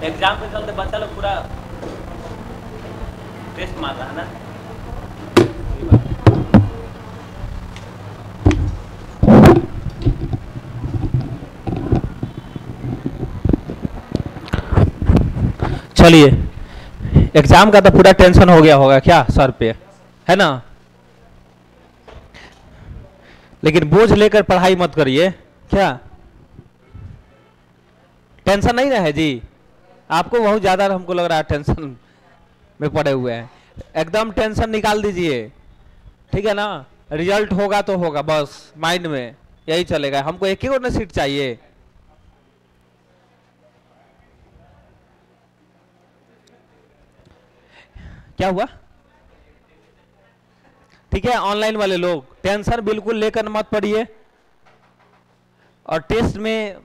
Exam के चलते बच्चा लोग पूरा टेस्ट मार रहा है ना। चलिए, एग्जाम का तो पूरा टेंशन हो गया होगा क्या सर पे, है ना। लेकिन बोझ लेकर पढ़ाई मत करिए, क्या टेंशन नहीं ना है जी आपको? बहुत ज्यादा हमको लग रहा है टेंशन में पड़े हुए हैं। एकदम टेंशन निकाल दीजिए, ठीक है ना। रिजल्ट होगा तो होगा, बस माइंड में यही चलेगा। हमको एक ही सीट चाहिए। क्या हुआ? ठीक है, ऑनलाइन वाले लोग टेंशन बिल्कुल लेकर मत पड़िए। और टेस्ट में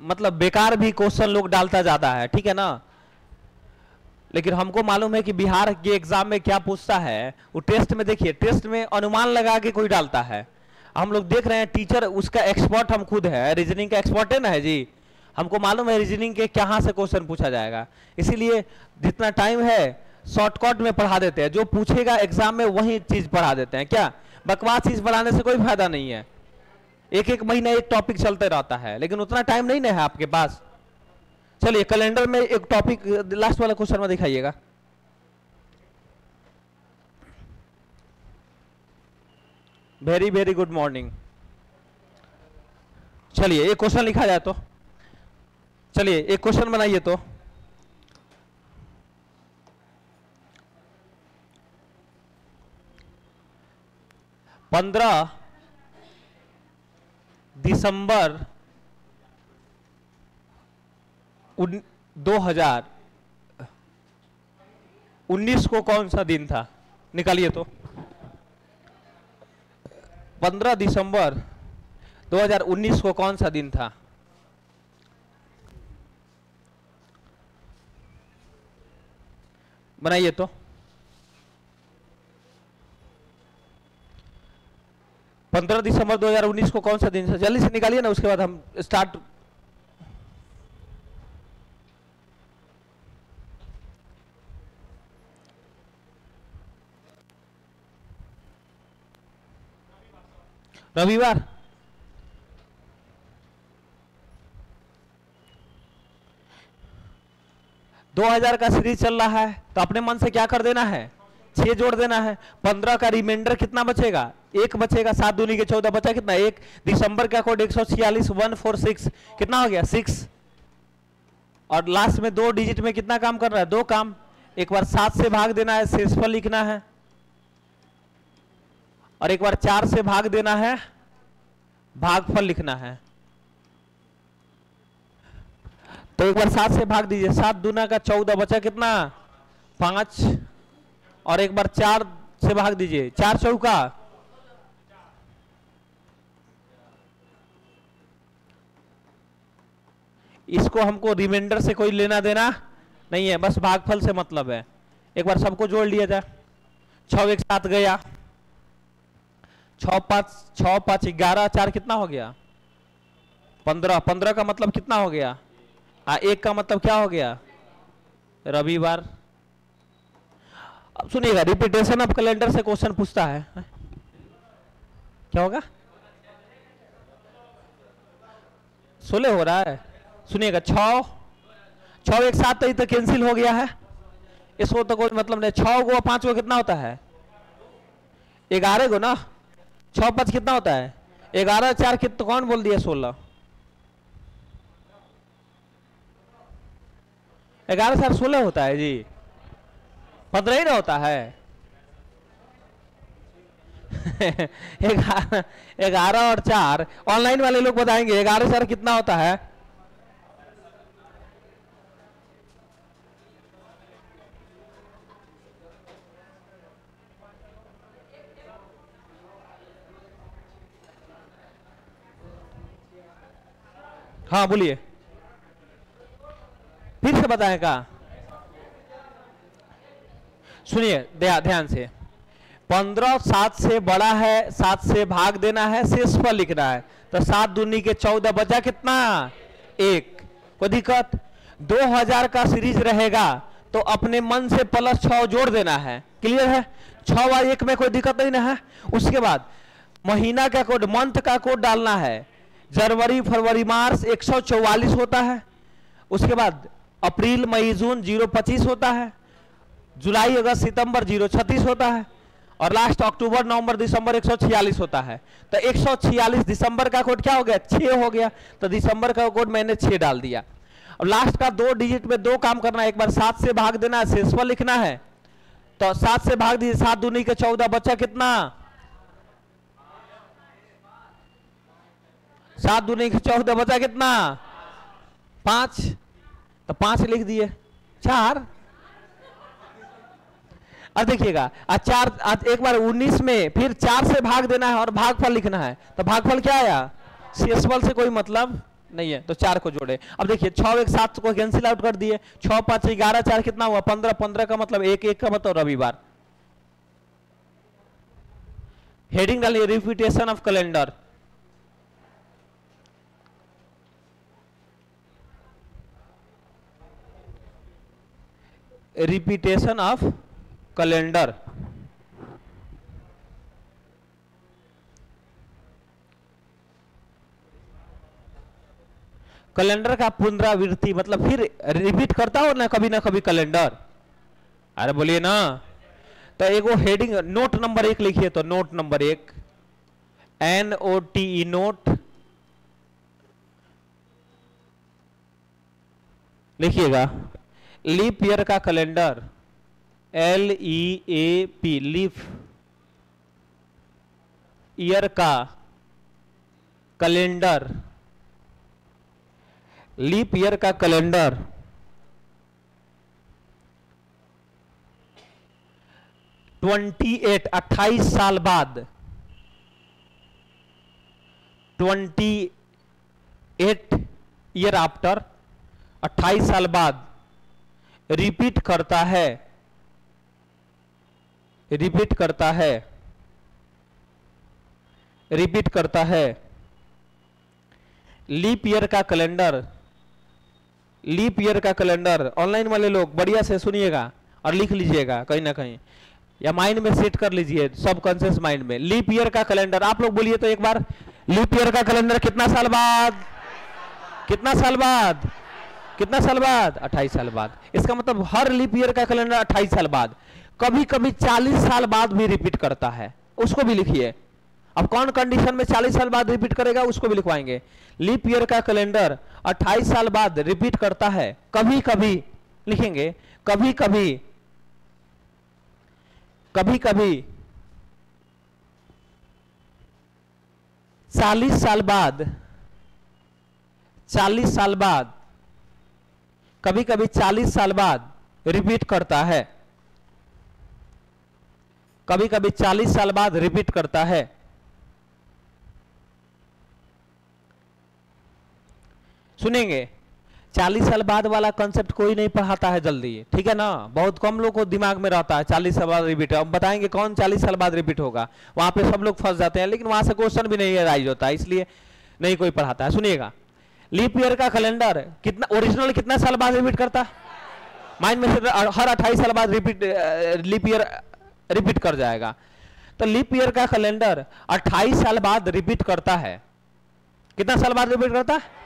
मतलब बेकार भी क्वेश्चन लोग डालता जाता है, ठीक है ना। लेकिन हमको मालूम है कि बिहार के एग्जाम में क्या पूछता है। वो टेस्ट में देखिए, टेस्ट में अनुमान लगा के कोई डालता है। हम लोग देख रहे हैं टीचर उसका एक्सपर्ट हम खुद है, रीजनिंग का एक्सपर्ट है ना है जी। हमको मालूम है रीजनिंग के कहाँ से क्वेश्चन पूछा जाएगा। इसीलिए जितना टाइम है शॉर्टकट में पढ़ा देते हैं, जो पूछेगा एग्जाम में वही चीज पढ़ा देते हैं। क्या बकवास चीज पढ़ाने से कोई फायदा नहीं है। एक एक महीना एक टॉपिक चलते रहता है, लेकिन उतना टाइम नहीं ना है आपके पास। चलिए कैलेंडर में एक टॉपिक लास्ट वाला क्वेश्चन में दिखाइएगा। Very very good morning. चलिए एक क्वेश्चन लिखा जाए तो, चलिए एक क्वेश्चन बनाइए तो। पंद्रह दिसंबर 2019 को कौन सा दिन था? निकालिए तो। 15 दिसंबर 2019 को कौन सा दिन था? बनाइए तो। 15 दिसंबर 2019 को कौन सा दिन था? जल्दी से निकालिए ना, उसके बाद हम स्टार्ट। रविवार। दो 2000 का सीरीज चल रहा है तो अपने मन से क्या कर देना है, 6 जोड़ देना है। 15 का रिमाइंडर कितना बचेगा? 1 बचेगा। 7 दूनी के 14 बचा कितना? 1। दिसंबर का कोड 146 146 कितना हो गया? 6। और लास्ट में 2 डिजिट में कितना काम कर रहा है? 2 काम। एक बार 7 से भाग देना है, शेषफल लिखना है। और एक बार 4 से भाग देना है, भागफल लिखना है। तो एक बार 7 से भाग दीजिए। 7 दूना का 14 बचा कितना? 5। और एक बार 4 से भाग दीजिए। 4 चौका, इसको हमको रिमाइंडर से कोई लेना देना नहीं है, बस भागफल से मतलब है। एक बार सबको जोड़ लिया जाए। 6 1 7 गया, 6 5 11, 4 कितना हो गया? 15। 15 का मतलब कितना हो गया? 1 का मतलब क्या हो गया? रविवार। अब सुनिएगा, रिपीटेशन ऑफ कैलेंडर से क्वेश्चन पूछता है, क्या होगा? 16 हो रहा है। सुनिएगा, 6 6 1 7 तो कैंसिल हो गया है, इसको तो कोई मतलब नहीं। 6 को 5 को कितना होता है? 11 को ना। 6 5 कितना होता है? 11 4 कितना, कौन बोल दिया? 16। 11 4 16 होता है जी, 15 ही ना होता है। 11 और 4 ऑनलाइन वाले लोग बताएंगे 11 4 कितना होता है। हाँ बोलिए, फिर से बताएगा। सुनिए ध्यान से, 15 7 से बड़ा है, 7 से भाग देना है, शेष पर लिखना है। तो 7 दूनी के 14 बचा कितना? 1। कोई दिक्कत? 2000 का सीरीज रहेगा तो अपने मन से +6 जोड़ देना है। क्लियर है? 6 और 1 में कोई दिक्कत नहीं ना है। उसके बाद महीना का कोड, मंथ का कोड डालना है। जनवरी फरवरी मार्च 144 होता है। उसके बाद अप्रैल मई जून 025 होता है। जुलाई अगस्त सितंबर 036 होता है। और लास्ट अक्टूबर नवंबर दिसंबर 146 होता है। तो 146 दिसंबर का कोड क्या हो गया? 6 हो गया। तो दिसंबर का कोड मैंने 6 डाल दिया। अब लास्ट का 2 डिजिट में 2 काम करना है। एक बार 7 से भाग देना है, शेष पर लिखना है। तो 7 से भाग दीजिए, 7 दूनी के 14 बचा कितना? 7 दूनी के 14 बचा कितना? 5। तो 5 लिख दिए। 4। अब देखिएगा, आज 4, आज एक बार 19 में फिर 4 से भाग देना है और भागफल लिखना है। तो भागफल क्या आया? शेषफल से कोई मतलब नहीं है, तो 4 को जोड़े। अब देखिए 6 1 7 को कैंसिल आउट कर दिए। 6 5 11 4 कितना हुआ? 15। 15 का मतलब 1 1 का मतलब रविवार। हेडिंग डालिए repetition of calendar. Repetition of calendar. Calendar का पुनरावृत्ति मतलब फिर रिपीट करता हो ना कभी कैलेंडर। अरे बोलिए ना। तो एगो हेडिंग नोट नंबर 1 लिखिए। तो नोट नंबर 1 NOTE नोट लिखिएगा। लीप ईयर का कैलेंडर LEAP लीप ईयर का कैलेंडर। लीप ईयर का कैलेंडर 28 साल बाद 28 ईयर आफ्टर 28 साल बाद रिपीट करता है। रिपीट करता है। रिपीट करता है। लीप ईयर का कैलेंडर। लीप ईयर का कैलेंडर ऑनलाइन वाले लोग बढ़िया से सुनिएगा और लिख लीजिएगा कहीं ना कहीं, या माइंड में सेट कर लीजिए, सबकॉन्शियस माइंड में। लीप ईयर का कैलेंडर आप लोग बोलिए तो एक बार। लीप ईयर का कैलेंडर कितना साल बाद? कितना साल बाद? कितना साल बाद? 28 साल बाद। इसका मतलब हर लीप ईयर का कैलेंडर 28 साल बाद, कभी कभी 40 साल बाद भी रिपीट करता है, उसको भी लिखिए। अब कौन कंडीशन में 40 साल बाद रिपीट करेगा उसको भी लिखवाएंगे। लीप ईयर का कैलेंडर 28 साल बाद रिपीट करता है, कभी कभी लिखेंगे, कभी कभी, कभी कभी 40 साल बाद, 40 साल बाद, कभी कभी 40 साल बाद रिपीट करता है, कभी कभी 40 साल बाद रिपीट करता है। सुनेंगे 40 साल बाद वाला कॉन्सेप्ट कोई नहीं पढ़ाता है जल्दी, ठीक है ना, बहुत कम लोग को दिमाग में रहता है 40 साल बाद रिपीट। अब बताएंगे कौन 40 साल बाद रिपीट होगा, वहां पे सब लोग फंस जाते हैं, लेकिन वहां से क्वेश्चन भी नहीं राइज होता, इसलिए नहीं कोई पढ़ाता है। सुनिएगा, लीप ईयर का कैलेंडर कितना ओरिजिनल कितना साल बाद रिपीट करता है? माइंड में से हर 28 साल बाद रिपीट लीप ईयर रिपीट कर जाएगा। तो लीप ईयर का कैलेंडर 28 साल बाद रिपीट करता है। कितना साल बाद रिपीट करता है?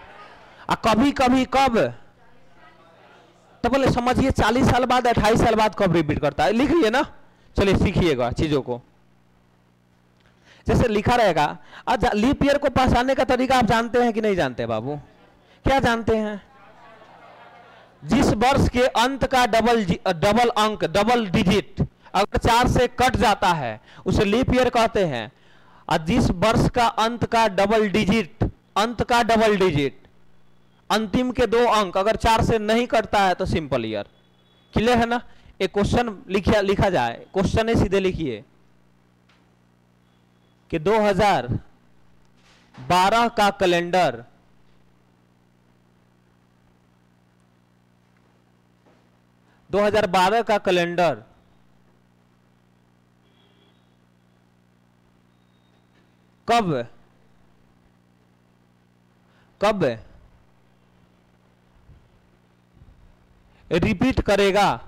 कभी कभी कब? तो बोले समझिए 40 साल बाद 28 साल बाद कब रिपीट करता है, लिख लिए ना। चलिए सीखिएगा चीजों को, जैसे लिखा रहेगा। आज लीप ईयर को पहचानने का तरीका आप जानते हैं कि नहीं जानते बाबू? क्या जानते हैं? जिस वर्ष के अंत का डबल अंक, डबल डिजिट अगर 4 से कट जाता है उसे लीप ईयर कहते हैं। और जिस वर्ष का अंत का डबल डिजिट, अंत का डबल डिजिट, अंतिम के 2 अंक अगर 4 से नहीं कटता है तो सिंपल ईयर। क्लियर है ना? एक क्वेश्चन लिखा जाए, क्वेश्चन है सीधे लिखिए कि 2012 का कैलेंडर 2012 का कैलेंडर कब कब रिपीट करेगा,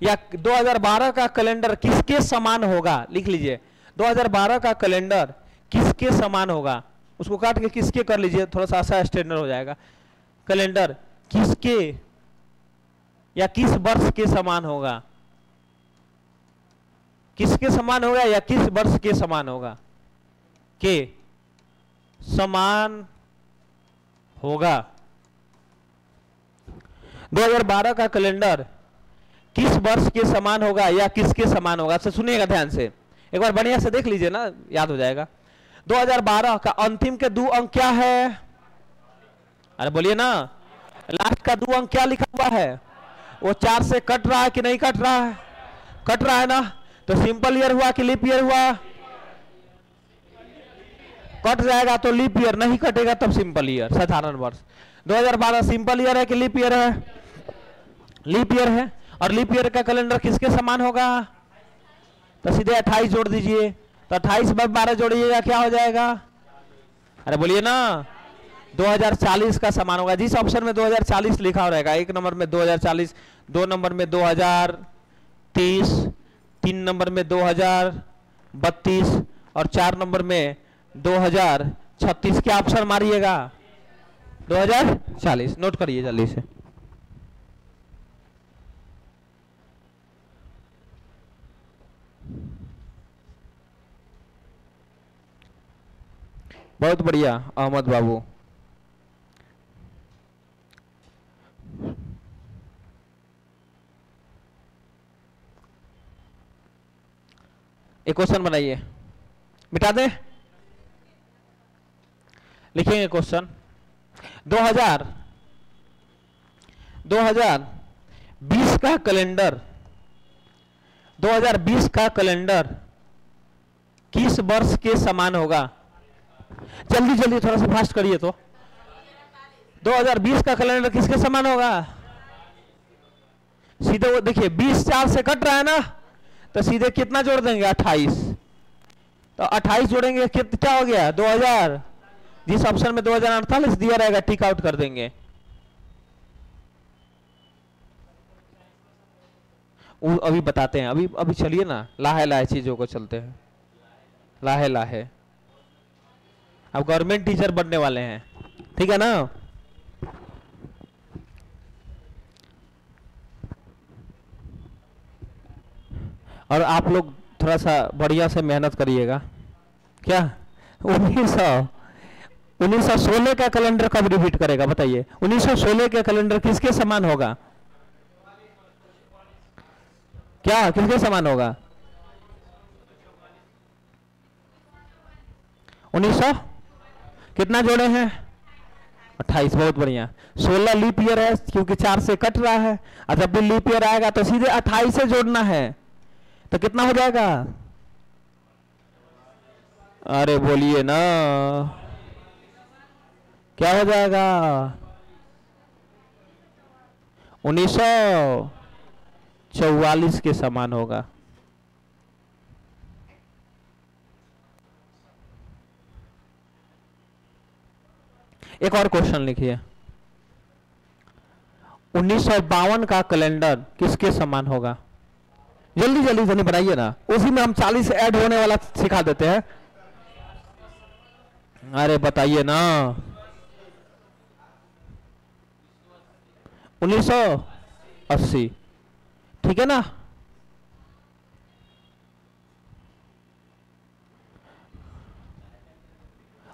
या 2012 का कैलेंडर किसके समान होगा, लिख लीजिए 2012 का कैलेंडर किसके समान होगा, उसको काट के किसके कर लीजिए, थोड़ा सा आसान स्टैंडर्ड हो जाएगा। कैलेंडर किसके या किस वर्ष के समान होगा, किसके समान होगा या किस वर्ष के समान होगा, के समान होगा। 2012 का कैलेंडर किस वर्ष के समान होगा या किसके समान होगा, तो सुनिएगा ध्यान से, एक बार बढ़िया से देख लीजिए ना, याद हो जाएगा। 2012 का अंतिम के 2 अंक क्या है, अरे बोलिए ना, लास्ट का 2 अंक क्या लिखा हुआ है, वो 4 से कट रहा है कि नहीं कट रहा है, कट रहा है ना, तो सिंपल ईयर हुआ कि लीप ईयर हुआ, कट जाएगा तो लीप ईयर, नहीं कटेगा तब सिंपल ईयर, साधारण वर्ष। 2012 सिंपल ईयर है कि लीप ईयर है, लीप ईयर है, और लीप ईयर का कैलेंडर किसके समान होगा, तो सीधे 28 जोड़ दीजिए, तो 28 में 12 जोड़िएगा क्या हो जाएगा, अरे बोलिए ना, 2040 का समान होगा। जिस ऑप्शन में 2040 लिखा हो रहेगा, 1 नंबर में 2040, 2 नंबर में 2030, 3 नंबर में 2032 और 4 नंबर में 2036, क्या ऑप्शन मारिएगा, 2040, नोट करिए जल्दी से। बहुत बढ़िया अहमद बाबू। एक क्वेश्चन बनाइए, मिटा दें, लिखेंगे क्वेश्चन। 2020 का कैलेंडर, 2020 का कैलेंडर किस वर्ष के समान होगा, जल्दी जल्दी थोड़ा सा फास्ट करिए। तो 2020 का कैलेंडर किसके समान होगा, सीधे वो देखिए 20 4 से कट रहा है ना, तो सीधे कितना जोड़ देंगे, 28, तो 28 जोड़ेंगे क्या हो गया, 2000, जिस ऑप्शन में 2048 दिया रहेगा टिक आउट कर देंगे। अभी बताते हैं, अभी चलिए ना, लाहे लाहे चीजों को चलते हैं, लाहे लाहे। अब गवर्नमेंट टीचर बनने वाले हैं, ठीक है ना। और आप लोग थोड़ा सा बढ़िया से मेहनत करिएगा। क्या 1916 का कैलेंडर कब रिपीट करेगा बताइए, 1916 का कैलेंडर किसके समान होगा, क्या किसके समान होगा, 1900 कितना जोड़े हैं, 28, बहुत बढ़िया। 16 लीप ईयर है क्योंकि 4 से कट रहा है, और जब भी लीप ईयर आएगा तो सीधे 28 से जोड़ना है, तो कितना हो जाएगा, अरे बोलिए ना, क्या हो जाएगा, 1944 के समान होगा। एक और क्वेश्चन लिखिए, 1952 का कैलेंडर किसके समान होगा, जल्दी जल्दी जल्दी बनाइए ना, उसी में हम 40 ऐड होने वाला सिखा देते हैं। अरे बताइए ना, 1980, ठीक है ना।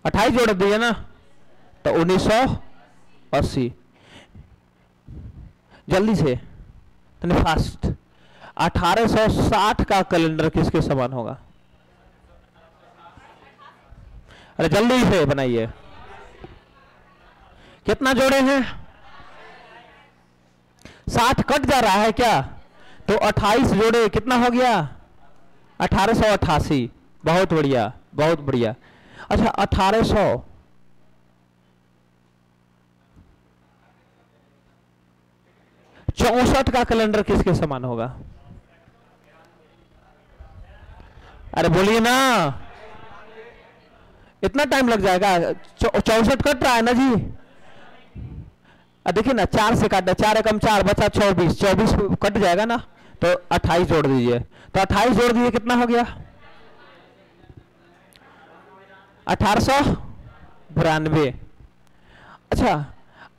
अट्ठाईस जोड़ दिए ना, तो 1980, जल्दी से फास्ट। 1860 का कैलेंडर किसके समान होगा, अरे जल्दी से बनाइए, कितना जोड़े हैं, 60 कट जा रहा है क्या, तो 28 जोड़े कितना हो गया, 1888, बहुत बढ़िया बहुत बढ़िया। अच्छा 1864 का कैलेंडर किसके समान होगा, अरे बोलिए ना, इतना टाइम लग जाएगा? 64 कट रहा है ना जी। देखिए ना, 4 से काटना, 4 एकम 4 बचा 24, 24 कट जाएगा ना, तो 28 जोड़ दीजिए। तो 28 जोड़ दीजिए, कितना हो गया? 1892। अच्छा,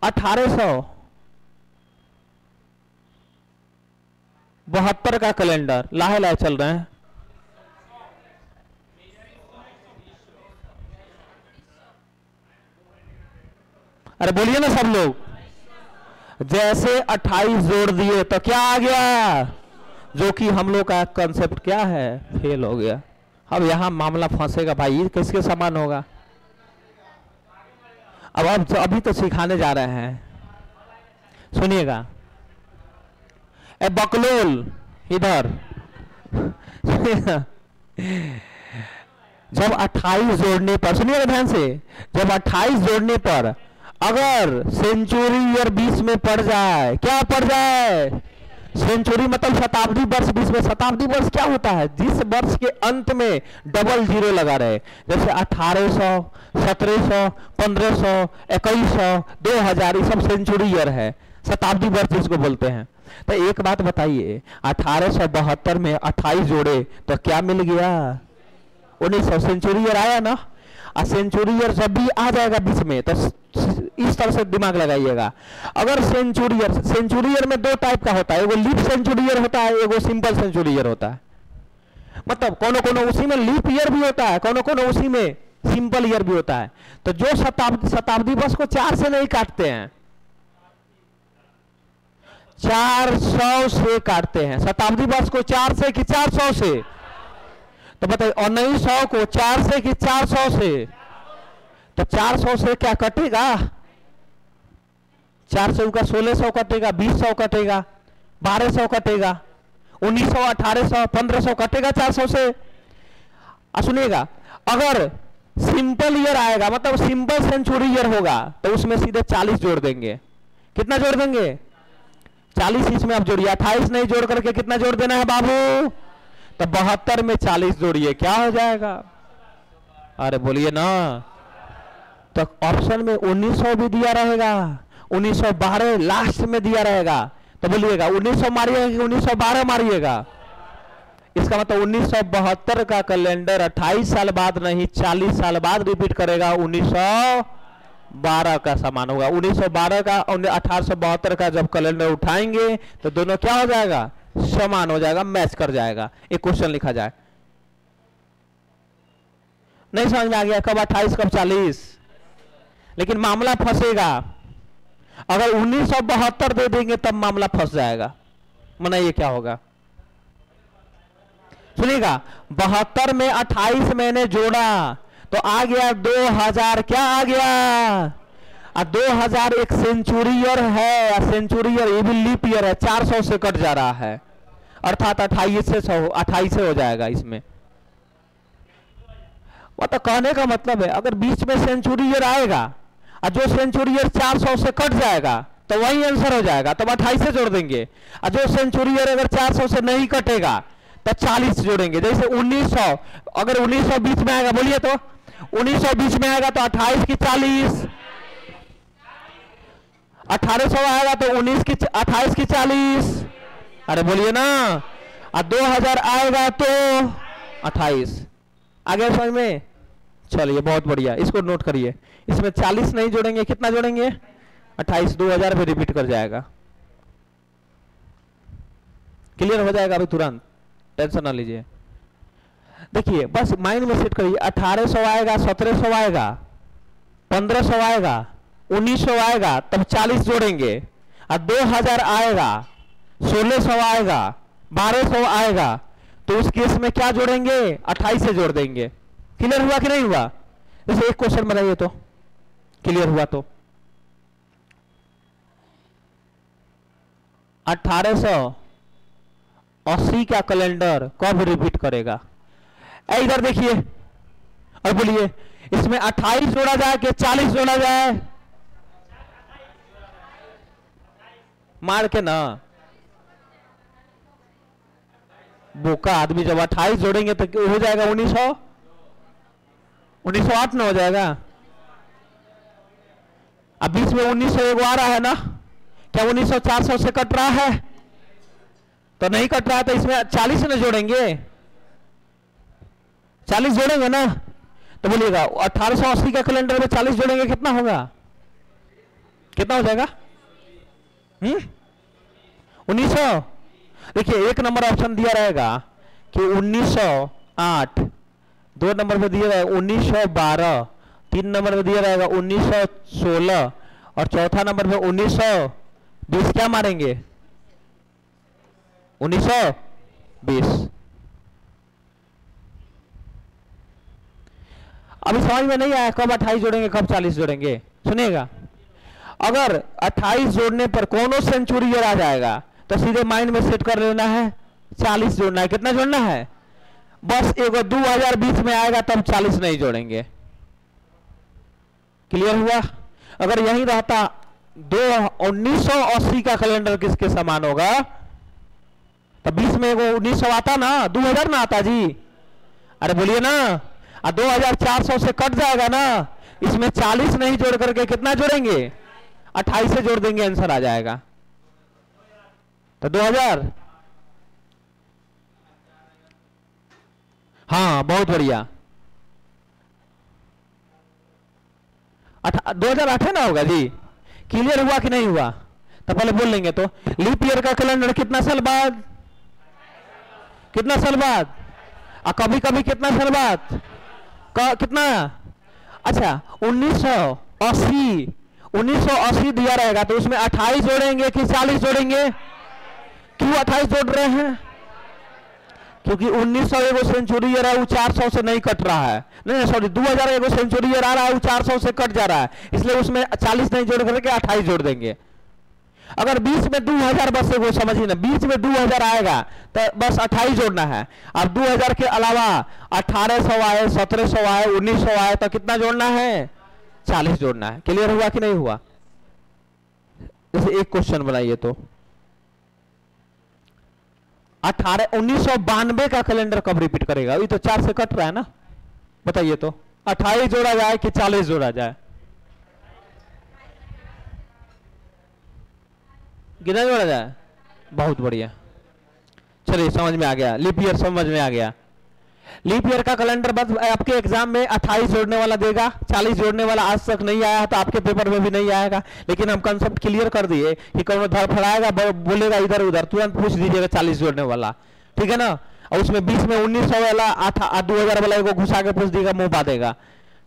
1872 का कैलेंडर लाहे लाहे चल रहे हैं। अरे बोलिए ना सब लोग। जैसे 28 जोड़ दिए तो क्या आ गया? जो कि हम लोग का कंसेप्ट क्या है, फेल हो गया। अब यहां मामला फंसेगा भाई, ये किसके समान होगा? अब अभी तो सिखाने जा रहे हैं, सुनिएगा। ए बकलोल इधर जब 28 जोड़ने पर, सुनिएगा ध्यान से, जब 28 जोड़ने पर अगर सेंचुरी ईयर 20 में पड़ जाए, क्या पड़ जाए? सेंचुरी मतलब शताब्दी वर्ष। 20 में शताब्दी वर्ष क्या होता है? जिस वर्ष के अंत में डबल जीरो लगा रहे, जैसे 1800, 1700, 1500, 2100, 2000, ये सब सेंचुरी ईयर है, शताब्दी वर्ष जिसको बोलते हैं। तो एक बात बताइए, 1872 में 28 जोड़े तो क्या मिल गया? 1900 सेंचुरी ईयर आया ना। और सेंचुरी ईयर जब भी आ जाएगा बीच में, तो इस तरह से दिमाग लगाइएगा। अगर सेंचुरी ईयर में 2 टाइप का होता है, एगो लीप सेंचुरी ईयर होता है, एगो सिंपल सेंचुरी ईयर होता है। मतलब कोनो कोनो उसी में लीप ईयर भी होता है, कोनो कोनो उसी में सिंपल ईयर भी होता है। तो जो शताब्दी वर्ष को 4 से नहीं काटते हैं, 400 से काटते हैं। शताब्दी वर्ष को 4 से कि 400 से? तो बताइए, 1900 को 4 से कि 400 से? तो 400 से क्या कटेगा? 400 का 1600 कटेगा, 2000 कटेगा, 1200 कटेगा, 1900, 1800, 1500 कटेगा 400 से। सुनिएगा, अगर सिंपल ईयर आएगा, मतलब सिंपल सेंचुरी ईयर होगा, तो उसमें सीधे 40 जोड़ देंगे। कितना जोड़ देंगे? 40 इसमें आप जोड़िए, 28 नहीं जोड़ करके कितना जोड़ देना है बाबू? तो 72 में 40 जोड़िए, क्या हो जाएगा? अरे बोलिए ना। तो ऑप्शन में 1900 भी दिया रहेगा, 1912 लास्ट में दिया रहेगा। तो बोलिएगा 1900 मारिएगा कि 1912 मारिएगा? इसका मतलब 1972 का कैलेंडर 28 साल बाद नहीं, 40 साल बाद रिपीट करेगा, 1912 का समान होगा। 1912 का और 1872 का जब कैलेंडर उठाएंगे तो दोनों क्या हो जाएगा? समान हो जाएगा, मैच कर जाएगा। एक क्वेश्चन लिखा जाए। नहीं समझ में आ गया? कब 28 कब 40? लेकिन मामला फंसेगा। अगर 1972 दे देंगे तब मामला फंस जाएगा। मनाइए क्या होगा? सुनिएगा, 72 में 28 मैंने जोड़ा तो आ गया 2000। क्या आ गया? 2000 एक सेंचुरी ईयर है, सेंचुरी ईयर ये भी लीप ईयर है, 400 से कट जा रहा है, अर्थात 28 से हो जाएगा इसमें। मतलब कहने का मतलब है, अगर बीच में सेंचुरी ईयर आएगा और जो सेंचुरी ईयर 400 से कट जाएगा तो वही आंसर हो जाएगा, तब 28 से जोड़ देंगे। और जो सेंचुरी ईयर अगर 400 से नहीं कटेगा तो 40 जोड़ेंगे। जैसे 1900, अगर 1900 बीच में आएगा, बोलिए तो 1900 बीच में आएगा तो 28 की 40, 1800 आएगा तो 28 की 40। अरे बोलिए ना। और 2000 आएगा तो 28। आगे समझ में? चलिए बहुत बढ़िया, इसको नोट करिए। इसमें 40 नहीं जोड़ेंगे, कितना जोड़ेंगे? 28। 2000 भी रिपीट कर जाएगा। क्लियर हो जाएगा अभी तुरंत, टेंशन ना लीजिए। देखिए बस माइंड में सेट करिए। 1800 आएगा, 1700 आएगा, 1500 आएगा, 1900 आएगा, तब 40 जोड़ेंगे। और 2000 आएगा, 1600 आएगा, 1200 आएगा, तो उस केस में क्या जोड़ेंगे? 28 से जोड़ देंगे। क्लियर हुआ कि नहीं हुआ? जैसे एक क्वेश्चन बनाइए तो क्लियर हुआ। तो 1880 का कैलेंडर कब रिपीट करेगा? इधर देखिए और बोलिए, इसमें 28 जोड़ा जाए कि 40 जोड़ा जाए? मार के ना, बोका आदमी। जब 28 जोड़ेंगे तो हो जाएगा 1900। 1908 ना हो जाएगा। अब बीच में 1901 आ रहा है ना, क्या 1900 400 से कट रहा है? तो नहीं कट रहा है, तो इसमें 40 ना जोड़ेंगे, 40 जोड़ेंगे ना। तो बोलिएगा 1880 का कैलेंडर में 40 जोड़ेंगे कितना होगा, कितना हो जाएगा? 1900। देखिए एक नंबर ऑप्शन दिया रहेगा कि 1908, 2 नंबर में दिया रहेगा 1912, 3 नंबर में दिया रहेगा 1916 और चौथा नंबर में 1920। क्या मारेंगे? 1920। अभी समझ में नहीं आया कब 28 जोड़ेंगे कब 40 जोड़ेंगे? सुनिएगा, अगर 28 जोड़ने पर कौन सेंचुरी ईयर आ जाएगा तो सीधे माइंड में सेट कर लेना है 40 जोड़ना है। कितना जोड़ना है? बस एगो 2020 में आएगा तब 40 नहीं जोड़ेंगे। क्लियर हुआ? अगर यही रहता 1980 का कैलेंडर किसके समान होगा, तो 20 में एगो 1900 आता ना, 2000 ना आता जी। अरे बोलिए ना, 2400 से कट जाएगा ना, इसमें 40 नहीं जोड़ करके कितना जोड़ेंगे? 28 से जोड़ देंगे, आंसर आ जाएगा। तो 2000। हाँ बहुत बढ़िया। 2008 है ना होगा जी। क्लियर हुआ कि नहीं हुआ? तो पहले बोल लेंगे। तो लीप ईयर का कैलेंडर कितना साल बाद, कितना साल बाद, और कभी कभी कितना साल बाद कितना? अच्छा 1980, 1980 दिया रहेगा तो उसमें 28 जोड़ेंगे कि 40 जोड़ेंगे? क्यों 28 जोड़ रहे हैं? क्योंकि 1900 एगो सेंचुरी ईयर है, वो 400 से नहीं कट रहा है। नहीं सॉरी, 2000 एगो सेंचुरी ईयर आ रहा है, वो 400 से कट जा रहा है, इसलिए उसमें 40 नहीं जोड़ करके 28 जोड़ देंगे। अगर बीच में 2000 बस एगो समझिए ना, बीच में 2000 आएगा तो बस 28 जोड़ना है। अब 2000 के अलावा 1800 आए, 1700 आए, 1900 आए तो कितना जोड़ना है? 40 जोड़ना है। क्लियर हुआ कि नहीं हुआ? जैसे एक क्वेश्चन बनाइए तो 1992 का कैलेंडर कब रिपीट करेगा? ये तो 4 से कट रहा है ना, बताइए तो 28 जोड़ा जाए कि 40 जोड़ा जाए? कितना जोड़ा जाए? बहुत बढ़िया, चलिए समझ में आ गया। लीप ईयर समझ में आ गया। लीप ईयर का कैलेंडर बस आपके एग्जाम में 28 जोड़ने वाला देगा, 40 जोड़ने वाला आज तक नहीं आया तो आपके पेपर में भी नहीं आएगा। लेकिन हम कंसेप्ट क्लियर कर दिए कि कौन धड़फड़ाएगा बोलेगा इधर उधर, तुरंत पूछ दीजिएगा 40 जोड़ने वाला, ठीक है ना। और उसमें बीच में 1900 वाला 2000 वाला एगो घुसा के पूछ देगा, मुंह पा देगा,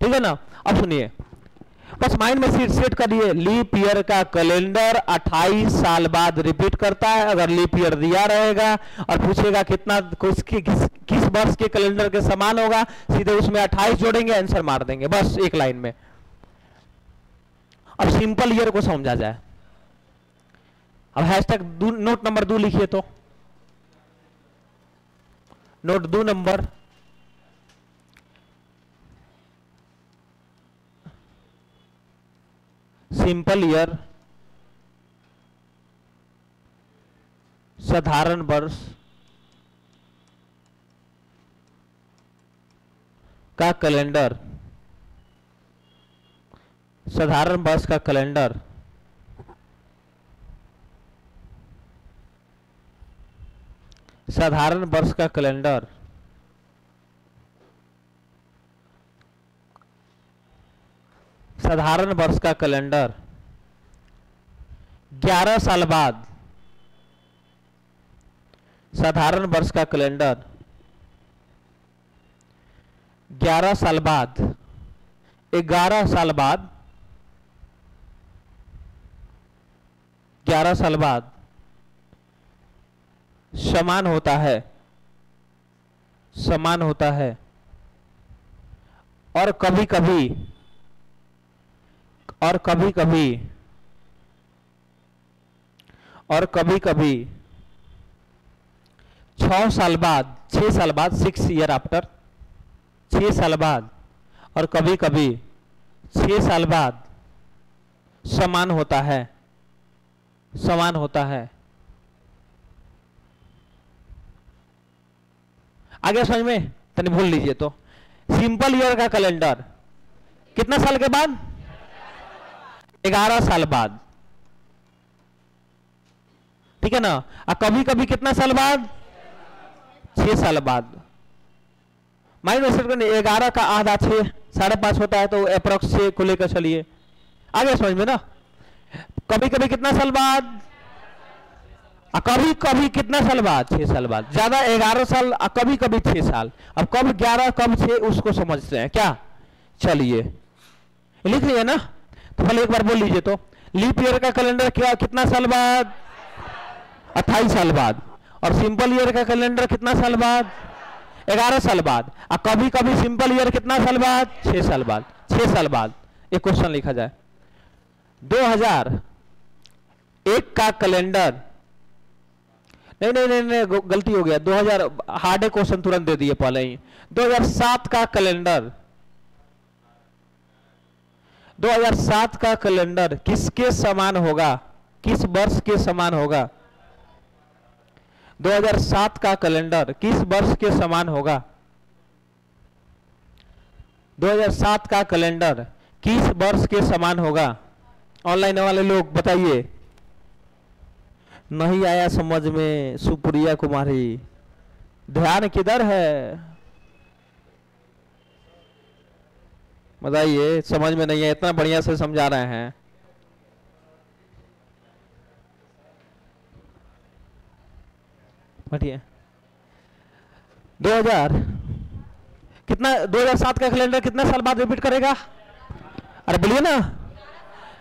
ठीक है ना। अब सुनिए, बस माइंड में सेट करिए, लीप ईयर का कैलेंडर 28 साल बाद रिपीट करता है। अगर लीप ईयर दिया रहेगा और पूछेगा कितना किस वर्ष के कैलेंडर के समान होगा, सीधे उसमें 28 जोड़ेंगे, आंसर मार देंगे बस एक लाइन में। अब सिंपल ईयर को समझा जाए। अब हैशटैग नोट नंबर 2 लिखिए तो, नोट 2 नंबर, सिंपल ईयर, साधारण वर्ष का कैलेंडर, साधारण वर्ष का कैलेंडर साधारण वर्ष का कैलेंडर साधारण वर्ष का कैलेंडर 11 साल बाद, साधारण वर्ष का कैलेंडर 11 साल बाद, 11 साल बाद, 11 साल बाद समान होता है, समान होता है। और कभी कभी, और कभी कभी, और कभी कभी 6 साल बाद, 6 साल बाद, 6 ईयर आफ्टर, 6 साल बाद, और कभी कभी 6 साल बाद समान होता है, समान होता है। आगे समझ में? तनी भूल लीजिए तो सिंपल ईयर का कैलेंडर कितना साल के बाद? 11 साल बाद, ठीक है ना। और कभी कभी कितना साल बाद? 6 साल बाद। माइनस 11 का आधा 6, 5.5 होता है, तो अप्रोक्स 6 को लेकर चलिए, आगे समझ में ना। कभी कभी कितना साल बाद? कभी कभी कितना साल बाद? 6 साल बाद। ज्यादा 11 साल, कभी कभी 6 साल। अब कब 11 कब 6 उसको समझते हैं क्या? चलिए लिख लिया ना, तो पहले एक बार बोल लीजिए। तो लीप ईयर का कैलेंडर क्या कितना साल बाद? 28 साल बाद। और सिंपल ईयर का कैलेंडर कितना साल बाद? 11 साल बाद। और कभी कभी सिंपल ईयर कितना साल बाद? 6 साल बाद। 6 साल बाद एक क्वेश्चन लिखा जाए। 2001 का कैलेंडर, नहीं नहीं नहीं नहीं गलती हो गया, 2000 हार्ड क्वेश्चन तुरंत दे दिए पहले ही। 2007 का कैलेंडर, 2007 का कैलेंडर किसके समान होगा? किस वर्ष के समान होगा? 2007 का कैलेंडर किस वर्ष के समान होगा? 2007 का कैलेंडर किस वर्ष के समान होगा? ऑनलाइन वाले लोग बताइए। नहीं आया समझ में सुप्रिया कुमारी, ध्यान किधर है? बताइए, समझ में नहीं है, इतना बढ़िया से समझा रहे हैं। बढ़िया। 2000 कितना? 2007 का कैलेंडर कितना साल बाद रिपीट करेगा? अरे बोलिए ना,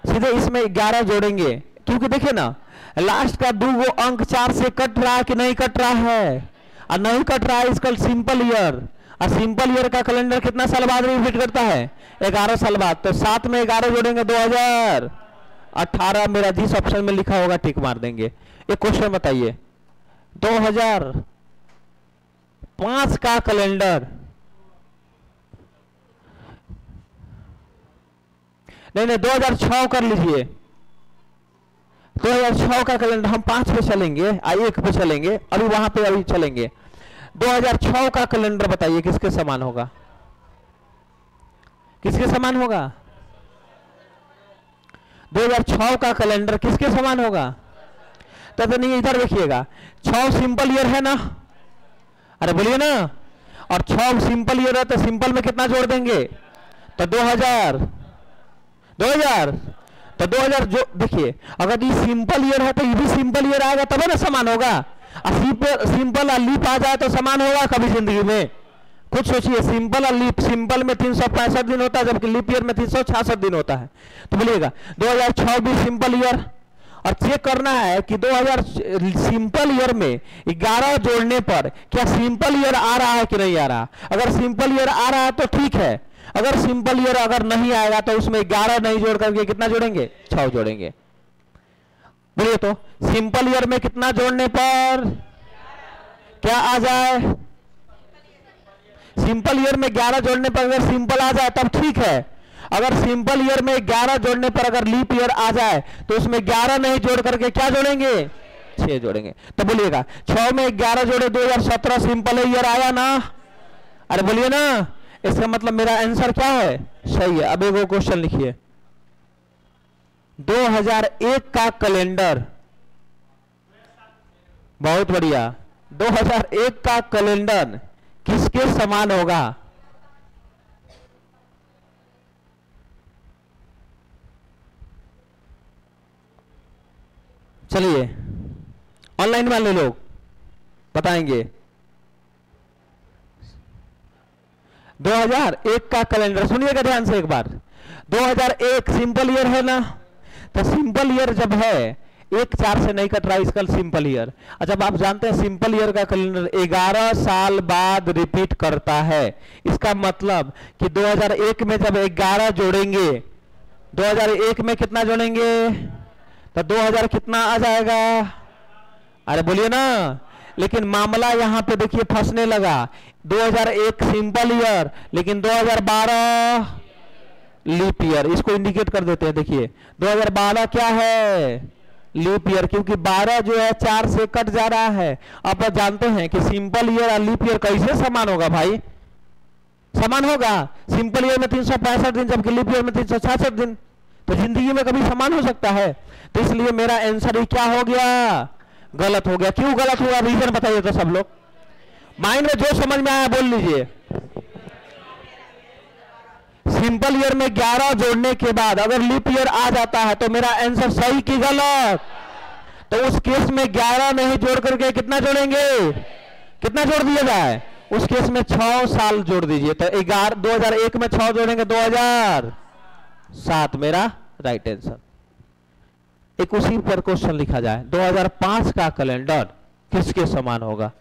सीधे इसमें 11 जोड़ेंगे, क्योंकि देखिए ना लास्ट का 2 अंक 4 से कट रहा है कि नहीं कट रहा है? और नहीं कट रहा है, इसका सिंपल ईयर। और सिंपल ईयर का कैलेंडर कितना साल बाद रिपीट करता है? 11 साल बाद। तो 7 में 11 जोड़ेंगे 2018। मेरा जिस ऑप्शन में लिखा होगा टिक मार देंगे। एक क्वेश्चन बताइए, 2005 का कैलेंडर, नहीं नहीं 2006 कर लीजिए। 2006 का कैलेंडर, हम 5 पे चलेंगे, 1 पे चलेंगे, अभी वहां पे अभी चलेंगे। 2006 का कैलेंडर बताइए किसके समान होगा? किसके समान होगा? 2006 का कैलेंडर किसके समान होगा? तो नहीं, इधर देखिएगा, 6 सिंपल ईयर है ना, अरे बोलिए ना। और 6 सिंपल ईयर है तो सिंपल में कितना जोड़ देंगे? तो 2000 तो 2000 जो देखिए, अगर ये सिंपल ईयर है तो ये भी सिंपल ईयर आएगा तब ना समान होगा। और सिंपल और लीप आ जाए तो समान होगा कभी जिंदगी में? खुद सोचिए, सिंपल और लीप, सिंपल में 365 दिन होता है जबकि लीप ईयर में 366 दिन होता है। तो बोलिएगा 2006 भी सिंपल ईयर। और चेक करना है कि 2000 सिंपल ईयर में 11 जोड़ने पर क्या सिंपल ईयर आ रहा है कि नहीं आ रहा। अगर सिंपल ईयर आ रहा है तो ठीक है, अगर सिंपल ईयर अगर नहीं आएगा तो उसमें 11 नहीं जोड़ करके कितना जोड़ेंगे? 6 जोड़ेंगे। बोलिए तो सिंपल ईयर में कितना जोड़ने पर क्या आ जाए? सिंपल ईयर में 11 जोड़ने पर अगर सिंपल आ जाए तब ठीक है। अगर सिंपल ईयर में 11 जोड़ने पर अगर लीप ईयर आ जाए तो उसमें 11 नहीं जोड़ करके क्या जोड़ेंगे? 6 जोड़ेंगे। तो बोलिएगा 6 में 11 जोड़े 2017 सिंपल ईयर आया ना? अरे बोलिए ना, इसका मतलब मेरा आंसर क्या है? सही है। अब एक क्वेश्चन लिखिए, 2001 का कैलेंडर, बहुत बढ़िया, 2001 का कैलेंडर किसके समान होगा? चलिए ऑनलाइन वाले लोग बताएंगे। 2001 का कैलेंडर सुनिएगा ध्यान से एक बार। 2001 सिंपल ईयर है ना, तो सिंपल ईयर जब है 1-4 से नहीं कट रहा, इसका सिंपल ईयर। जब आप जानते हैं सिंपल ईयर का कैलेंडर 11 साल बाद रिपीट करता है, इसका मतलब कि 2001 में जब 11 जोड़ेंगे, 2001 में कितना जोड़ेंगे? तो 2000 कितना आ जाएगा? अरे बोलिए ना। लेकिन मामला यहां पे देखिए फंसने लगा। 2001 सिंपल ईयर, लेकिन 2012 लीप ईयर, इसको इंडिकेट कर देते हैं। देखिए 2012 क्या है? लीप ईयर, क्योंकि 12 जो है 4 से कट जा रहा है। आप जानते हैं कि सिंपल ईयर और लीप ईयर कैसे समान होगा भाई? समान होगा? सिंपल ईयर में 365 दिन, जबकि लीप ईयर में 366 दिन। तो जिंदगी में कभी समान हो सकता है? तो इसलिए मेरा आंसर ही क्या हो गया? गलत हो गया। क्यों गलत हुआ? रीजन बताइए तो सब लोग। माइंड में जो समझ में आया बोल लीजिए। सिंपल ईयर में 11 जोड़ने के बाद अगर लीप ईयर आ जाता है तो मेरा आंसर सही कि गलत? तो उस केस में 11 नहीं जोड़ करके कितना जोड़ेंगे? कितना जोड़ दिया जाए? उस केस में 6 साल जोड़ दीजिए। तो 2001 में 6 जोड़ेंगे 2007 मेरा राइट आंसर। एक उसी पर क्वेश्चन लिखा जाए, 2005 का कैलेंडर किसके समान होगा?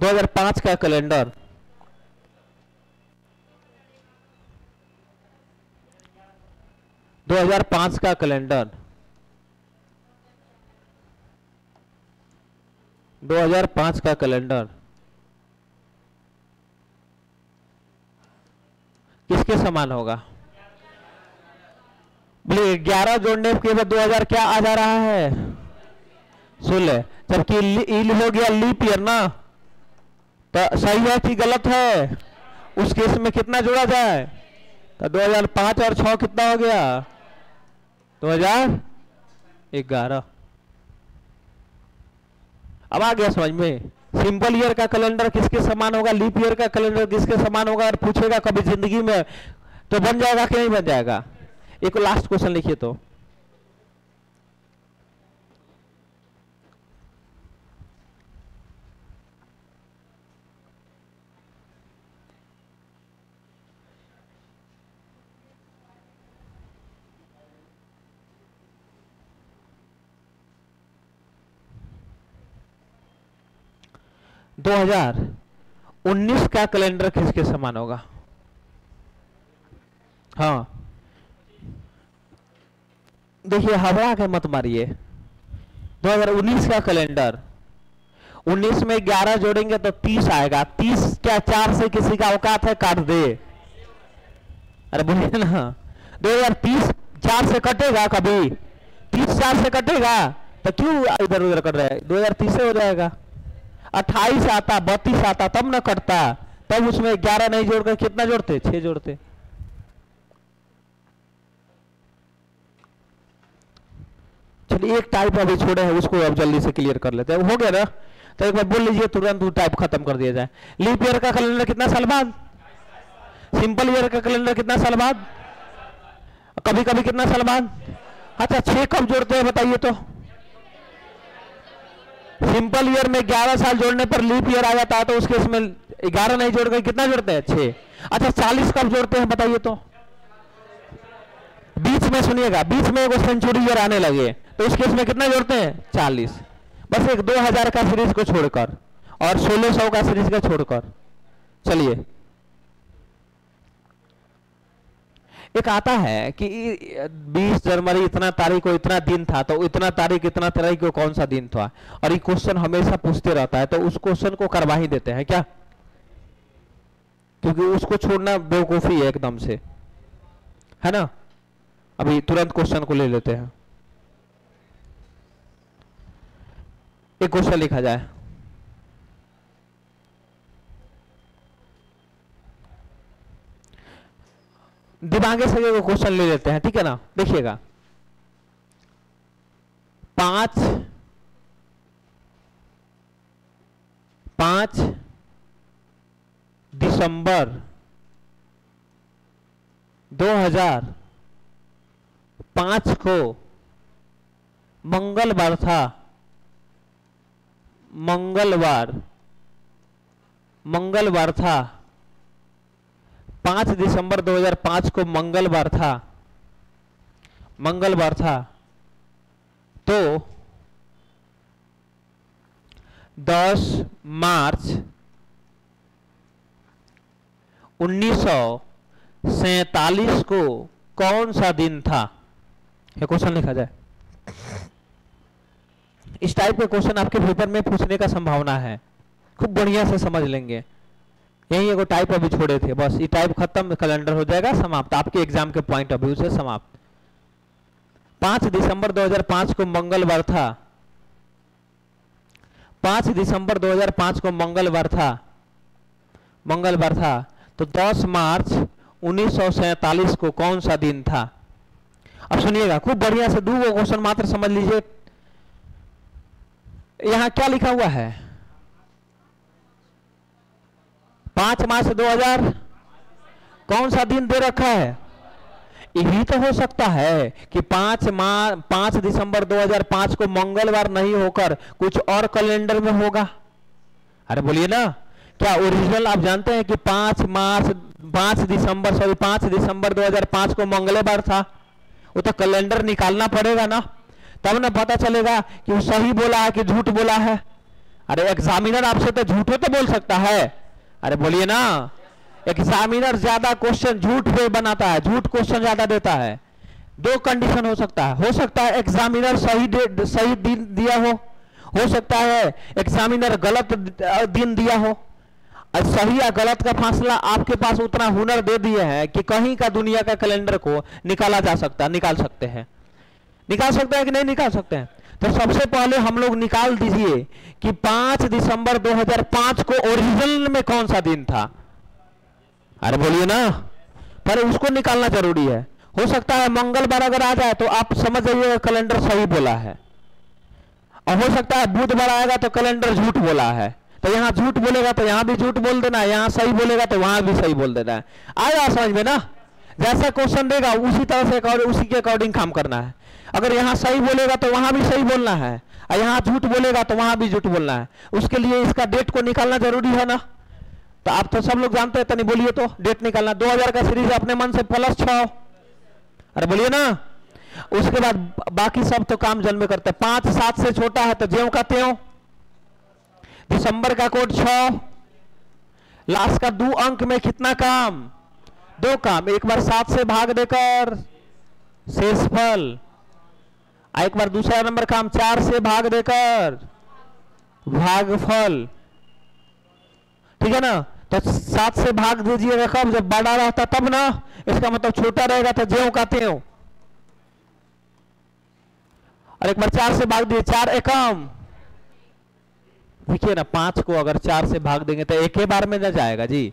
दो 2005 का कैलेंडर 2005 का कैलेंडर 2005 का कैलेंडर किसके समान होगा? बोले 11 जोड़ने के बाद 2000 क्या आ जा रहा है? 16। जबकि इल हो गया लीप ईयर ना, तो सही है कि गलत है? उस केस में कितना जोड़ा जाए? तो 2005 और 6 कितना हो गया? 2011। अब आ गया समझ में? सिंपल ईयर का कैलेंडर किसके समान होगा, लीप ईयर का कैलेंडर किसके समान होगा, और पूछेगा कभी जिंदगी में तो बन जाएगा कि नहीं बन जाएगा? एक लास्ट क्वेश्चन लिखिए तो। दो 2019 का कैलेंडर किसके समान होगा? हाँ देखिए, हवा के मत मारिए। 2019 का कैलेंडर 19 में 11 जोड़ेंगे तो 30 आएगा। 30 क्या 4 से किसी का औकात है? काट दे। अरे बोलिए ना, 2030 4 से कटेगा कभी? 30 4 से कटेगा तो क्यों इधर उधर कर रहा है? 2030 से हो जाएगा। 28 आता, 32 आता तब ना कटता। तब उसमें 11 नहीं जोड़कर कितना जोड़ते? 6 जोड़ते। चलिए एक टाइप अभी छोड़े हैं, उसको अब जल्दी से क्लियर कर लेते हैं। हो गया ना? तो एक बार बोल लीजिए, तुरंत वो टाइप खत्म कर दिया जाए। लीप ईयर का कैलेंडर कितना साल बाद? सिंपल ईयर का कैलेंडर कितना साल बाद? कभी कभी कितना साल बाद? अच्छा 6 कब जोड़ते हैं बताइए तो? सिंपल ईयर में 11 साल जोड़ने पर लीप ईयर आ जाता है, तो उसके इसमें 11 नहीं जोड़ कर कितना जोड़ते हैं? 6। अच्छा 40 कब जोड़ते हैं बताइए तो? बीच में सुनिएगा, बीच में एगो सेंचुरी ईयर आने लगे तो उस केस में कितना जोड़ते हैं? 40। बस एक 2000 का सीरीज को छोड़कर और 1600 का सीरीज को छोड़कर। चलिए एक आता है कि 20 जनवरी इतना तारीख को इतना दिन था, तो इतना तारीख को कौन सा दिन था? और ये क्वेश्चन हमेशा पूछते रहता है, तो उस क्वेश्चन को करवा ही देते हैं क्या? क्योंकि उसको छोड़ना बेवकूफी है एकदम से, है ना? अभी तुरंत क्वेश्चन को ले लेते हैं। एक क्वेश्चन लिखा जाए, दिमागे से क्वेश्चन ले लेते हैं, ठीक है ना? देखिएगा 5 दिसंबर 2005 को मंगलवार था। मंगलवार था। 5 दिसंबर 2005 को मंगलवार था। तो 10 मार्च 1947 को कौन सा दिन था? ये क्वेश्चन लिखा जाए। इस टाइप के क्वेश्चन आपके पेपर में पूछने का संभावना है, खूब बढ़िया से समझ लेंगे। यही एगो टाइप अभी छोड़े थे, बस ये टाइप खत्म, कैलेंडर हो जाएगा समाप्त, आपके एग्जाम के पॉइंट ऑफ व्यू से समाप्त। 5 दिसंबर 2005 को मंगलवार था, 5 दिसंबर 2005 को मंगलवार था, तो 10 मार्च 1947 को कौन सा दिन था? अब सुनिएगा खूब बढ़िया से, 2 क्वेश्चन मात्र समझ लीजिए। यहां क्या लिखा हुआ है? 5 मार्च 2000, कौन सा दिन दे रखा है? यही तो हो सकता है कि 5 दिसंबर 2005 को मंगलवार नहीं होकर कुछ और कैलेंडर में होगा। अरे बोलिए ना, क्या ओरिजिनल आप जानते हैं कि 5 दिसंबर 2005 को मंगलवार था? वो तो कैलेंडर निकालना पड़ेगा ना, तब ना पता चलेगा कि वो सही बोला है कि झूठ बोला है। अरे एग्जामिनर आपसे तो झूठो तो बोल सकता है। अरे बोलिए ना, एग्जामिनर ज्यादा क्वेश्चन झूठ पे बनाता है, झूठ क्वेश्चन ज्यादा देता है। 2 कंडीशन हो सकता है एग्जामिनर सही दिन दिया हो सकता है एग्जामिनर गलत दिन दिया हो। सही या गलत का फासला आपके पास उतना हुनर दे दिए हैं कि कहीं का दुनिया का कैलेंडर को निकाला जा सकता है, निकाल सकते हैं कि नहीं निकाल सकते हैं? तो सबसे पहले हम लोग निकाल दीजिए कि 5 दिसंबर 2005 को ओरिजिनल में कौन सा दिन था। अरे बोलिए ना, पर उसको निकालना जरूरी है। हो सकता है मंगलवार अगर आ जाए तो आप समझ जाइए कैलेंडर सही बोला है, और हो सकता है बुधवार आएगा तो कैलेंडर झूठ बोला है। तो यहाँ झूठ बोलेगा तो यहाँ भी झूठ बोल देना है, यहाँ सही बोलेगा तो वहां भी सही बोल देना है। आएगा समझ में ना? जैसा क्वेश्चन देगा उसी तरह से उसी के अकॉर्डिंग काम करना है। अगर यहाँ सही बोलेगा तो वहां भी सही बोलना है, और यहाँ झूठ बोलेगा तो वहां भी झूठ बोलना है। उसके लिए इसका डेट को निकालना जरूरी है ना। तो आप तो सब लोग जानते हैं, तो नहीं बोलिए तो डेट निकालना। 2000 का सीरीज अपने मन से +6। अरे बोलिए ना। उसके बाद बाकी सब तो काम जन्म में करते हैं। 5 7 से छोटा है तो ज्यों का त्यों। दिसंबर का कोड 6। लास्ट का 2 अंक में कितना काम? 2 काम। एक बार 7 से भाग देकर शेषफल, एक बार दूसरा नंबर काम 4 से भाग देकर भागफल। ठीक है ना? तो 7 से भाग दीजिएगा कब? जब बड़ा रहता तब ना। इसका मतलब छोटा रहेगा तो ज्यों का त्यों। और एक बार 4 से भाग दिए, 4 एकम। देखिए ना, 5 को अगर 4 से भाग देंगे तो एक ही बार में ना जाएगा जी।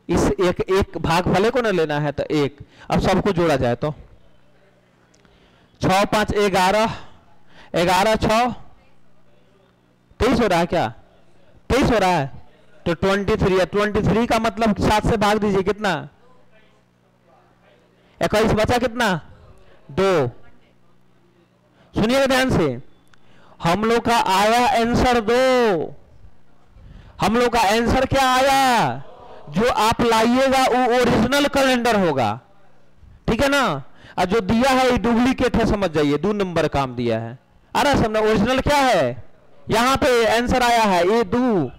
इस एक भागफले को ना लेना है तो 1। अब सबको जोड़ा जाए तो 6 5 11, 11 6 23 हो रहा है क्या? 23 हो रहा है तो 23 है। 23 का मतलब 7 से भाग दीजिए, कितना? 21 बचा कितना? 2। सुनिएगा ध्यान से, हम लोग का आया आंसर 2। हम लोग का आंसर क्या आया? जो आप लाइएगा वो ओरिजिनल कैलेंडर होगा। ठीक है ना? और जो दिया है ये डुप्लीकेट है, समझ जाइए। 2 नंबर काम दिया है। अरे समझना, ओरिजिनल क्या है? यहां पे आंसर आया है ये 2।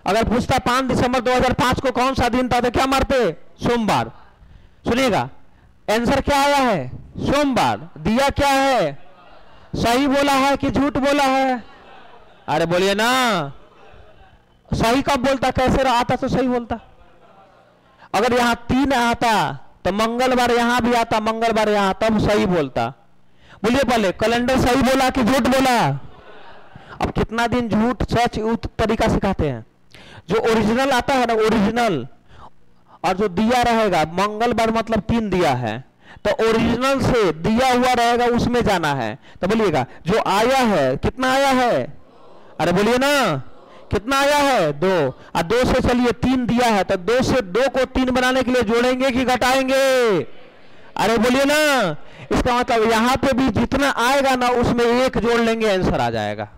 अगर पूछता 5 दिसंबर 2005 को कौन सा दिन था तो क्या मारते? सोमवार। सुनिएगा, आंसर क्या आया है? सोमवार। दिया क्या है? सही बोला है कि झूठ बोला है? अरे बोलिए ना। सही कब बोलता? कैसे आता तो सही बोलता। अगर यहां 3 आता तो मंगलवार यहां भी आता, मंगलवार यहां, तब सही बोलता। बोलिए पहले, कैलेंडर सही बोला कि झूठ बोला? अब कितना दिन झूठ सच उस तरीका सिखाते हैं। जो ओरिजिनल आता है ना, ओरिजिनल, और जो दिया रहेगा, मंगलवार मतलब 3 दिया है, तो ओरिजिनल से दिया हुआ रहेगा उसमें जाना है। तो बोलिएगा, जो आया है कितना आया है? अरे बोलिए ना, कितना आया है? 2। और 2 से चलिए 3 दिया है, तो 2 से 2 को 3 बनाने के लिए जोड़ेंगे कि घटाएंगे? अरे बोलिए ना। इसका मतलब यहां पे भी जितना आएगा ना उसमें 1 जोड़ लेंगे, आंसर आ जाएगा।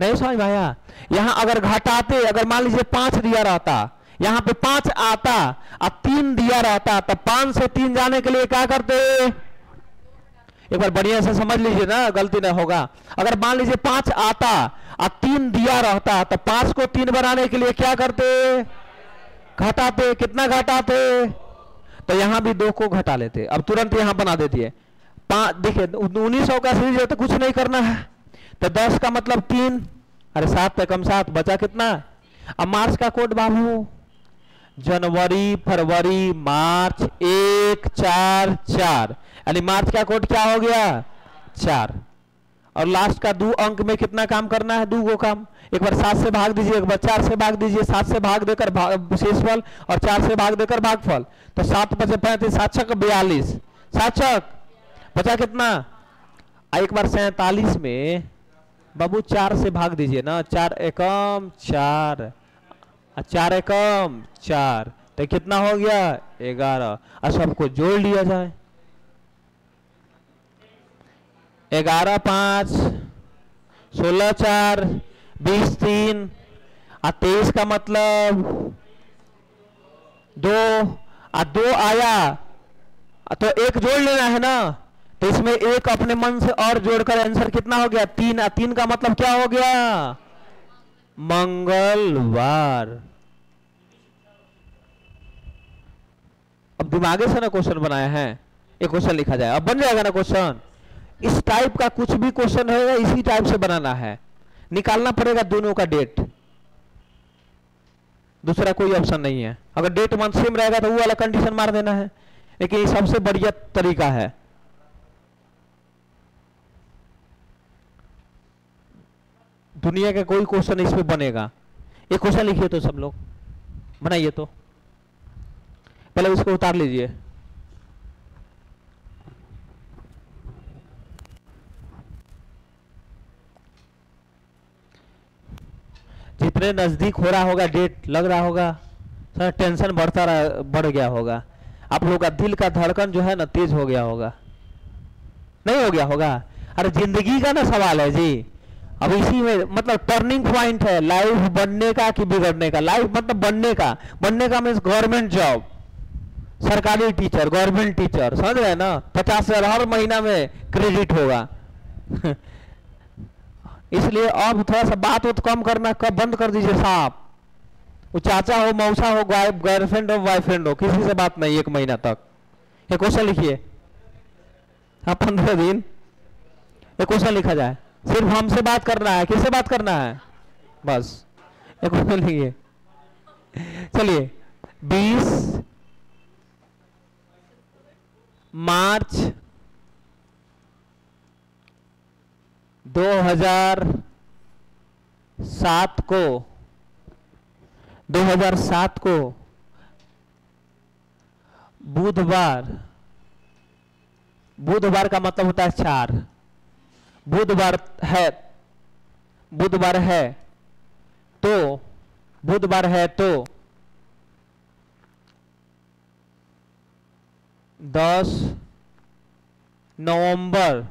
नहीं समझ में आया? यहां अगर घटाते, अगर मान लीजिए 5 दिया रहता, यहां पे 5 आता और 3 दिया रहता, तो 5 से 3 जाने के लिए क्या करते? एक बार बढ़िया से समझ लीजिए ना, गलती ना होगा। अगर मान लीजिए 5 आता और 3 दिया रहता, तो 5 को 3 बनाने के लिए क्या करते? घटाते। कितना घटाते? तो यहां भी 2 को घटा लेते। अब तुरंत यहां बना देती है। देखिए 1900 का सीरीज है तो कुछ नहीं करना है। तो 10 का मतलब 3, अरे 7 पे कम 7 बचा कितना? अब मार्च का कोड बाबू, जनवरी फरवरी मार्च 1 4 4, यानी मार्च का कोड क्या हो गया? 4। और लास्ट का 2 अंक में कितना काम करना है, 2 गो काम। एक बार 7 से भाग दीजिए, एक बार 4 से भाग दीजिए, 7 से भाग देकर शेषफल और 4 से भाग देकर भागफल। तो 7 × 35, 7 × 42, 7 बचा कितना। एक बार 47 में बाबू 4 से भाग दीजिए ना, 4 एकम 4, 4 एकम 4, तो कितना हो गया 11। और सबको जोड़ लिया जाए, 11 5 16 4 20 3 और 23 का मतलब 2 और 2 आया तो 1 जोड़ लेना है ना। तो इसमें 1 अपने मन से और जोड़कर आंसर कितना हो गया 3। और 3 का मतलब क्या हो गया, मंगलवार। अब दिमागे से ना क्वेश्चन बनाया है, एक क्वेश्चन लिखा जाए, अब बन जाएगा ना क्वेश्चन। इस टाइप का कुछ भी क्वेश्चन होगा इसी टाइप से बनाना है, निकालना पड़ेगा दोनों का डेट, दूसरा कोई ऑप्शन नहीं है। अगर डेट मंथ सेम रहेगा तो वो वाला कंडीशन मार देना है, लेकिन ये सबसे बढ़िया तरीका है। दुनिया का कोई क्वेश्चन इस पे बनेगा। एक क्वेश्चन लिखिए तो सब लोग बनाइए, तो पहले उसको उतार लीजिए। जितने नजदीक हो रहा होगा डेट, लग रहा होगा सर टेंशन बढ़ गया होगा। आप लोग का दिल का धड़कन जो है ना तेज हो गया होगा, नहीं हो गया होगा। अरे जिंदगी का ना सवाल है जी। अब इसी में मतलब टर्निंग पॉइंट है लाइफ बनने का कि बिगड़ने का। लाइफ मतलब बनने का मीन्स गवर्नमेंट जॉब, सरकारी टीचर, गवर्नमेंट टीचर, समझ रहे हैं ना। 50,000 हर महीना में क्रेडिट होगा। इसलिए अब थोड़ा सा बात कम करना कब बंद कर दीजिए साहब। वो चाचा हो, मौसा हो, गर्लफ्रेंड हो, बॉयफ्रेंड हो, किसी से बात नहीं 1 महीना तक। एक क्वेश्चन लिखिए, हाँ 15 दिन एक क्वेश्चन लिखा जाए। सिर्फ हमसे बात करना है, किससे बात करना है, बस एक क्वेश्चन लिखिए। चलिए 20 मार्च 2007 को बुधवार का मतलब होता है 4, बुधवार है तो 10 नवंबर,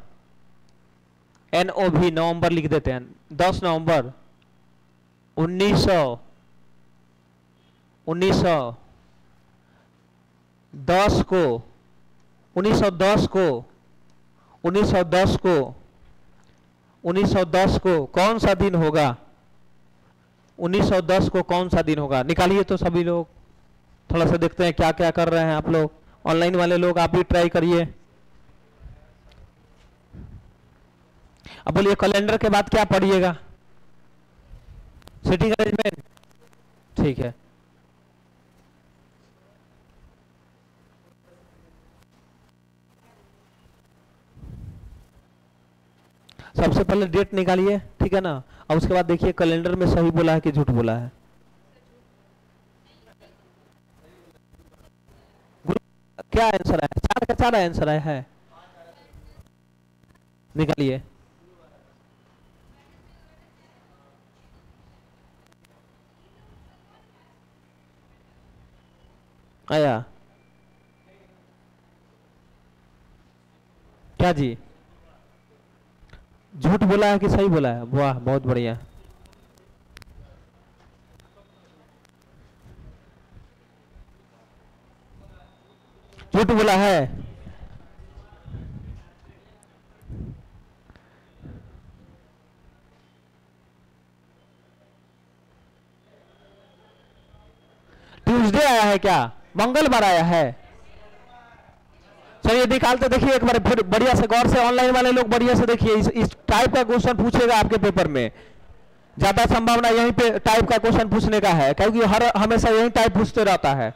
NOV नवंबर लिख देते हैं, 10 नवंबर 1910 को कौन सा दिन होगा, 1910 को कौन सा दिन होगा। निकालिए तो सभी लोग, थोड़ा सा देखते हैं क्या क्या कर रहे हैं आप लोग। ऑनलाइन वाले लोग आप भी ट्राई करिए। अब बोलिए कैलेंडर के बाद क्या पढ़िएगा, सिटिंग अरेंजमेंट, ठीक है। सबसे पहले डेट निकालिए, ठीक है ना। और उसके बाद देखिए कैलेंडर में सही बोला है कि झूठ बोला है। क्या आंसर है, 4 का 4 आंसर है, निकालिए। आया क्या जी, झूठ बोला है कि सही बोला है, वाह बहुत बढ़िया। झूठ बोला है, ट्यूसडे आया है क्या, मंगलवार आया है। चलिए निकालते, देखिए एक बार फिर बढ़िया से गौर से, ऑनलाइन वाले लोग बढ़िया से देखिए। इस टाइप का क्वेश्चन पूछेगा आपके पेपर में, ज्यादा संभावना यहीं पे टाइप का क्वेश्चन पूछने का है, क्योंकि हमेशा यही टाइप पूछते रहता है।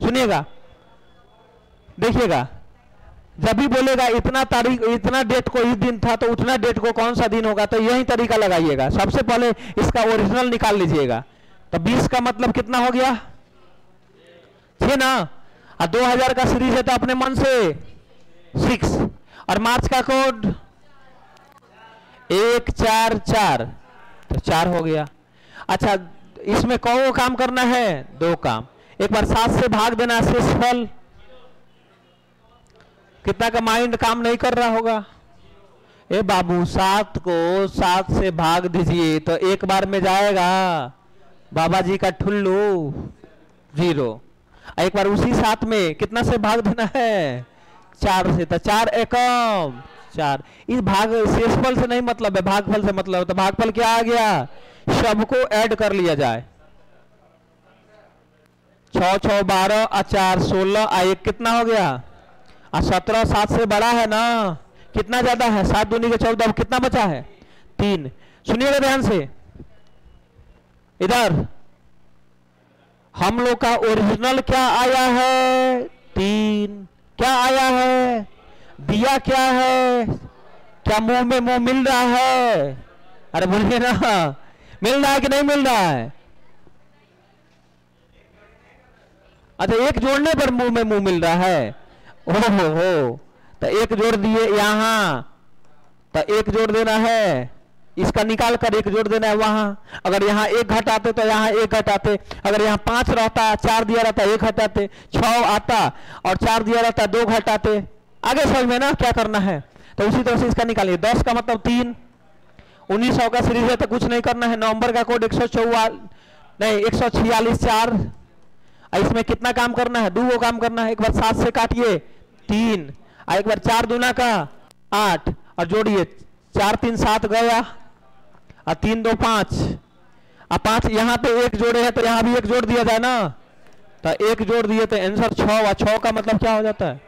सुनिएगा, देखिएगा, जब भी बोलेगा इतना तारीख, इतना डेट को इस दिन था, तो उतना डेट को कौन सा दिन होगा, तो यही तरीका लगाइएगा। सबसे पहले इसका ओरिजिनल निकाल लीजिएगा। तो 20 का मतलब कितना हो गया, 6 ना, और 2000 का सीरीज है तो अपने मन से 6, और मार्च का कोड 144, तो 4 हो गया। अच्छा, इसमें कौन काम करना है, 2 काम। एक बार 7 से भाग देना, शेषफल कितना का माइंड काम नहीं कर रहा होगा। ए बाबू, 7 को 7 से भाग दीजिए तो एक बार में जाएगा बाबा जी का ठुल्लू 0। एक बार उसी 7 में कितना से भाग देना है, 4 से, तो 4 एकम 4। इस भाग शेषफल से नहीं मतलब है, भागफल से मतलब है। तो भागफल क्या आ गया, सबको ऐड कर लिया जाए। 6 6 12 और 4 16 और 1 कितना हो गया, और 17 7 से बड़ा है ना, कितना ज्यादा है, 7 दूनी के 14, अब कितना बचा है, 3। सुनिएगा ध्यान से, इधर हम लोग का ओरिजिनल क्या आया है, 3। क्या आया है, दिया क्या है, क्या मुंह में मुंह मिल रहा है, अरे बोलिए ना, मिल रहा है कि नहीं मिल रहा है। अच्छा, 1 जोड़ने पर मुंह में मुंह मिल रहा है, ओहो हो, तो 1 जोड़ दिए यहां, तो 1 जोड़ देना है, इसका निकाल कर 1 जोड़ देना है वहां। अगर यहाँ 1 घटाते तो यहाँ 1 घटाते, अगर यहाँ 5 रहता, 4 दिया रहता 1 घटाते, 6 आता और 4 दिया रहता 2 घटाते। आगे समझ में ना क्या करना है, तो उसी तरह से इसका निकालिए। 10 का मतलब 3, 1900 का सीरीज है तो कुछ नहीं करना है। नवंबर का कोड 144 नहीं 146 4। इसमें कितना काम करना है, 2 काम करना है। एक बार 7 से काटिए 3, और एक बार 4 दूना का 8, और जोड़िए 4 3 7 गया, और 3 2 5, और 5 यहाँ पे 1 जोड़े हैं तो यहाँ भी 1 जोड़ दिया जाए ना, तो 1 जोड़ दिए तो आंसर 6, और 6 का मतलब क्या हो जाता है,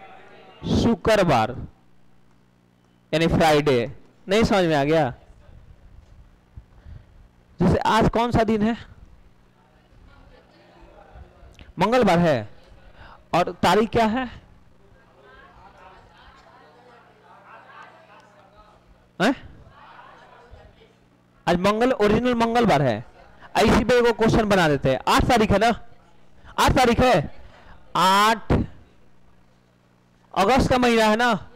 शुक्रवार, यानी फ्राइडे। नहीं समझ में आ गया। जैसे आज कौन सा दिन है, मंगलवार है, और तारीख क्या है, आज ओरिजिनल मंगलवार है। इसी पे एक क्वेश्चन बना देते हैं। 8 तारीख है ना, 8 तारीख है, 8 अगस्त का महीना है ना,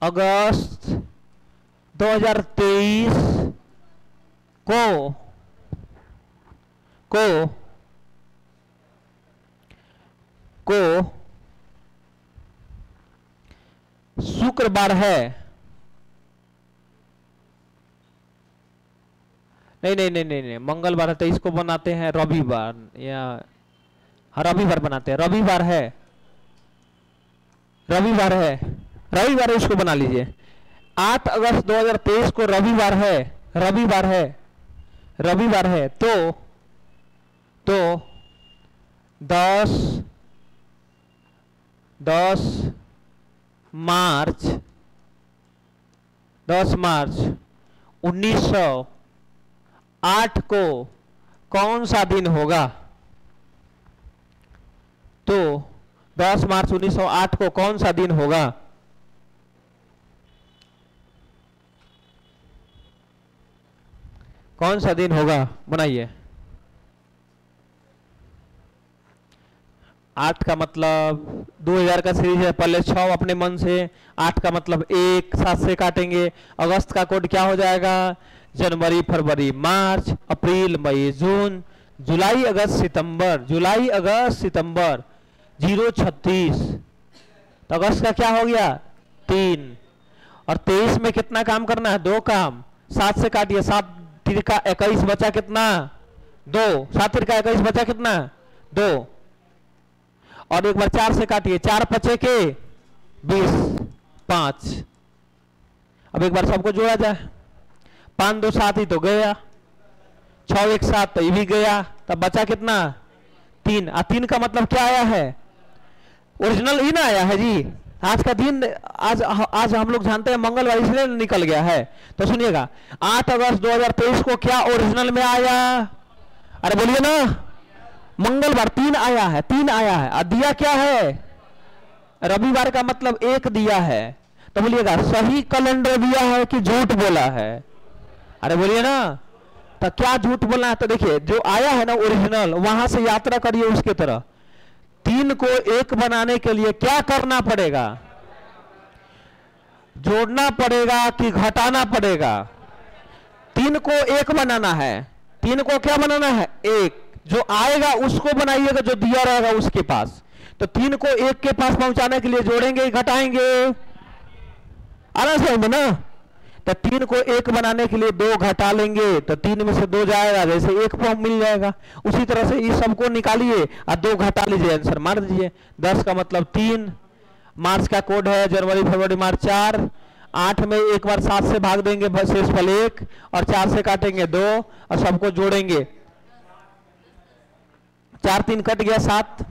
अगस्त 2023 को शुक्रवार है। नहीं, मंगलवार है तो इसको बनाते हैं रविवार, या रविवार बनाते हैं, रविवार है, इसको बना लीजिए। 8 अगस्त 2023 को रविवार है, तो 10 मार्च 1908 को कौन सा दिन होगा, तो 10 मार्च 1908 को कौन सा दिन होगा, कौन सा दिन होगा, बनाइए। 8 का मतलब 2000 का सीरीज है, पहले 6 अपने मन से, 8 का मतलब 1, 7 से काटेंगे। अगस्त का कोड क्या हो जाएगा, जनवरी फरवरी मार्च अप्रैल मई जून, जुलाई अगस्त सितंबर 036। तो अगस्त का क्या हो गया, 3, और 23 में कितना काम करना है, 2 काम। 7 से काटिए, 7 तिरका 21 बचा कितना, 2, 7 तिरका 21 बचा कितना, 2, और एक बार 4 से काटिए, 4 5 के 20 5। अब एक बार सबको जोड़ा जाए, 5 2 7 ही तो गया, 6 1 7 तो ये भी गया, तब बचा कितना, 3। और 3 का मतलब क्या आया है, ओरिजिनल ही ना आया है जी। आज का दिन, आज हम लोग जानते हैं मंगलवार, इसलिए निकल गया है। तो सुनिएगा, 8 अगस्त 2023 को क्या ओरिजिनल में आया, अरे बोलिए ना, मंगलवार 3 आया है, और दिया क्या है, रविवार का मतलब एक दिया है, तो बोलिएगा सही कैलेंडर दिया है कि झूठ बोला है? अरे बोलिए ना, तो क्या झूठ बोलना है? तो देखिए जो आया है ना ओरिजिनल, वहां से यात्रा करिए उसके तरह। 3 को 1 बनाने के लिए क्या करना पड़ेगा? जोड़ना पड़ेगा कि घटाना पड़ेगा? 3 को 1 बनाना है। 3 को क्या बनाना है? 1। जो आएगा उसको बनाइएगा, जो दिया रहेगा उसके पास। तो 3 को 1 के पास पहुंचाने के लिए जोड़ेंगे ही घटाएंगे? आना समझ में ना? तो 3 को 1 बनाने के लिए 2 घटा लेंगे, तो 3 में से 2 जाएगा, जैसे 1 फॉर्म मिल जाएगा। उसी तरह से इस सबको निकालिए और 2 घटा लीजिए, आंसर मार दीजिए। 10 का मतलब 3। मार्च का कोड है जनवरी फरवरी मार्च 4। 8 में एक बार 7 से भाग देंगे, शेषफल 1, और 4 से काटेंगे 2, और सबको जोड़ेंगे। 4 3 कट गया 7,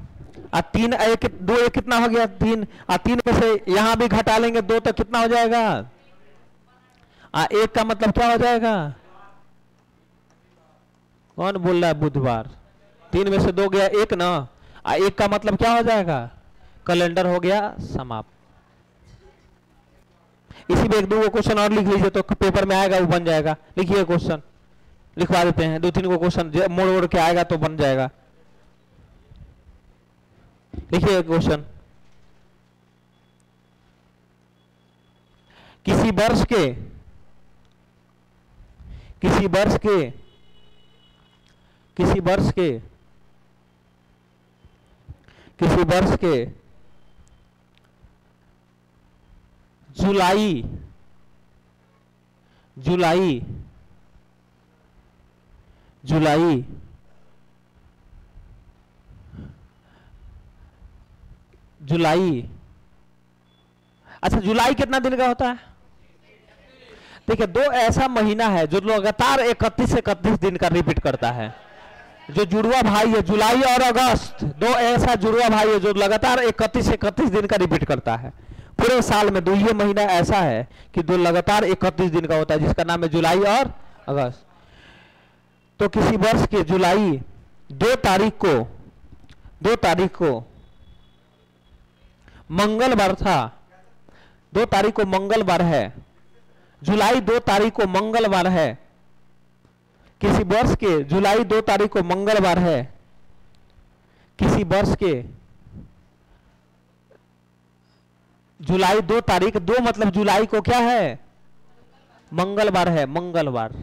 और 3 1 2 1 कितना हो गया? 3। और 3 में से यहां भी घटा लेंगे 2, तो कितना हो जाएगा? 1 का मतलब क्या हो जाएगा? कौन बोल रहा है बुधवार? 3 में से 2 गया 1 ना, 1 का मतलब क्या हो जाएगा? कैलेंडर हो गया समाप्त। इसी में 1 2 क्वेश्चन और लिख लीजिए तो पेपर में आएगा, वो बन जाएगा। लिखिए क्वेश्चन, लिखवा देते हैं 2 3 को क्वेश्चन, मोड़ मोड़ के आएगा तो बन जाएगा। लिखिए क्वेश्चन। किसी वर्ष के जुलाई, अच्छा जुलाई कितना दिन का होता है? देखिए 2 ऐसा महीना है जो लगातार 31 से 31 दिन का रिपीट करता है। जो जुड़वा भाई है, जुलाई और अगस्त 2 ऐसा जुड़वा भाई है जो लगातार 31 से 31 दिन का रिपीट करता है। पूरे साल में 2 ही महीना ऐसा है कि 2 लगातार 31 दिन का होता है, जिसका नाम है जुलाई और अगस्त। तो किसी वर्ष के जुलाई 2 तारीख को मंगलवार था। 2 तारीख को मंगलवार है। जुलाई 2 तारीख को मंगलवार है। किसी वर्ष के जुलाई 2 तारीख को मंगलवार है। किसी वर्ष के जुलाई 2 तारीख, 2 मतलब जुलाई को क्या है? मंगलवार है, मंगलवार।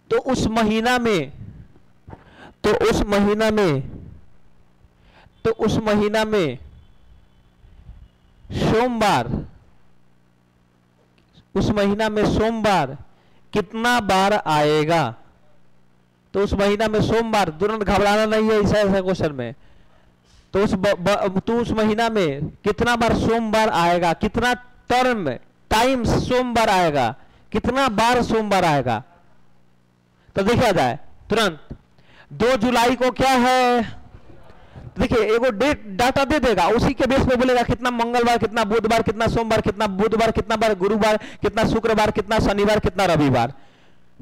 तो उस महीना में सोमवार कितना बार आएगा? तो उस महीना में सोमवार, तुरंत घबराना नहीं है ऐसा क्वेश्चन में। तो उस महीना में कितना बार सोमवार आएगा? कितना टर्म टाइम्स सोमवार आएगा? कितना बार सोमवार आएगा? तो देखा जाए तुरंत 2 जुलाई को क्या है? देखिए एगो डेट डाटा दे देगा, उसी के बेस पे बोलेगा कितना मंगलवार, कितना बुधवार, कितना सोमवार, कितना बुधवार, कितना बार गुरुवार, कितना शुक्रवार, कितना शनिवार, कितना रविवार।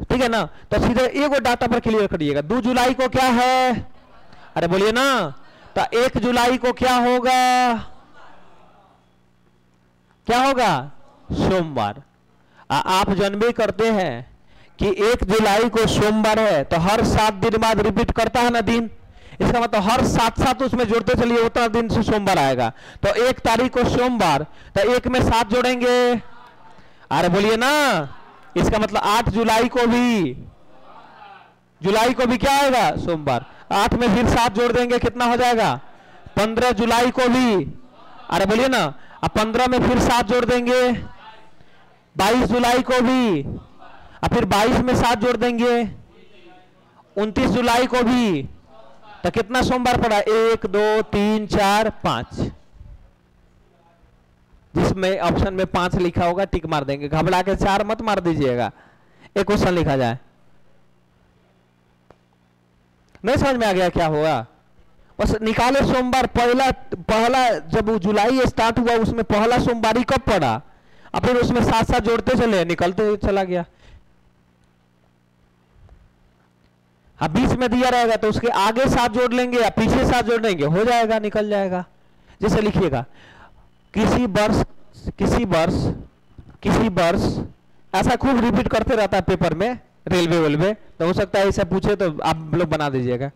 ठीक है ना? तो सीधे एगो डाटा पर क्लियर करिएगा। 2 जुलाई को क्या है? अरे बोलिए ना। तो 1 जुलाई को क्या होगा? क्या होगा? सोमवार। आप जानबे करते हैं कि 1 जुलाई को सोमवार है, तो हर 7 दिन बाद रिपीट करता है ना दिन। इसका मतलब हर 7 उसमें जोड़ते चलिए, उतना दिन से सोमवार आएगा। तो 1 तारीख को सोमवार, तो 1 में 7 जोड़ेंगे। अरे बोलिए ना। इसका मतलब 8 जुलाई को भी क्या आएगा? सोमवार। 8 में फिर 7 जोड़ देंगे, कितना हो जाएगा? 15 जुलाई को भी। अरे बोलिए ना। अब 15 में फिर 7 जोड़ देंगे, 22 जुलाई को भी। और फिर 22 में 7 जोड़ देंगे, 29 जुलाई को भी। तो कितना सोमवार पड़ा? 1 2 3 4 5। जिसमें ऑप्शन में 5 लिखा होगा टिक मार देंगे, घबरा के 4 मत मार दीजिएगा। एक क्वेश्चन लिखा जाए। नहीं समझ में आ गया क्या होगा? बस निकाले सोमवार। पहला जब जुलाई स्टार्ट हुआ उसमें पहला सोमवार कब पड़ा, और फिर उसमें 7 जोड़ते चले, निकलते चला गया। हाँ 20 में दिया रहेगा तो उसके आगे 7 जोड़ लेंगे या पीछे 7 जोड़ लेंगे, हो जाएगा, निकल जाएगा। जैसे लिखिएगा किसी वर्ष, किसी वर्ष, किसी वर्ष, ऐसा खूब रिपीट करते रहता है पेपर में, रेलवे वेलवे, तो हो सकता है ऐसा पूछे तो आप लोग बना दीजिएगा।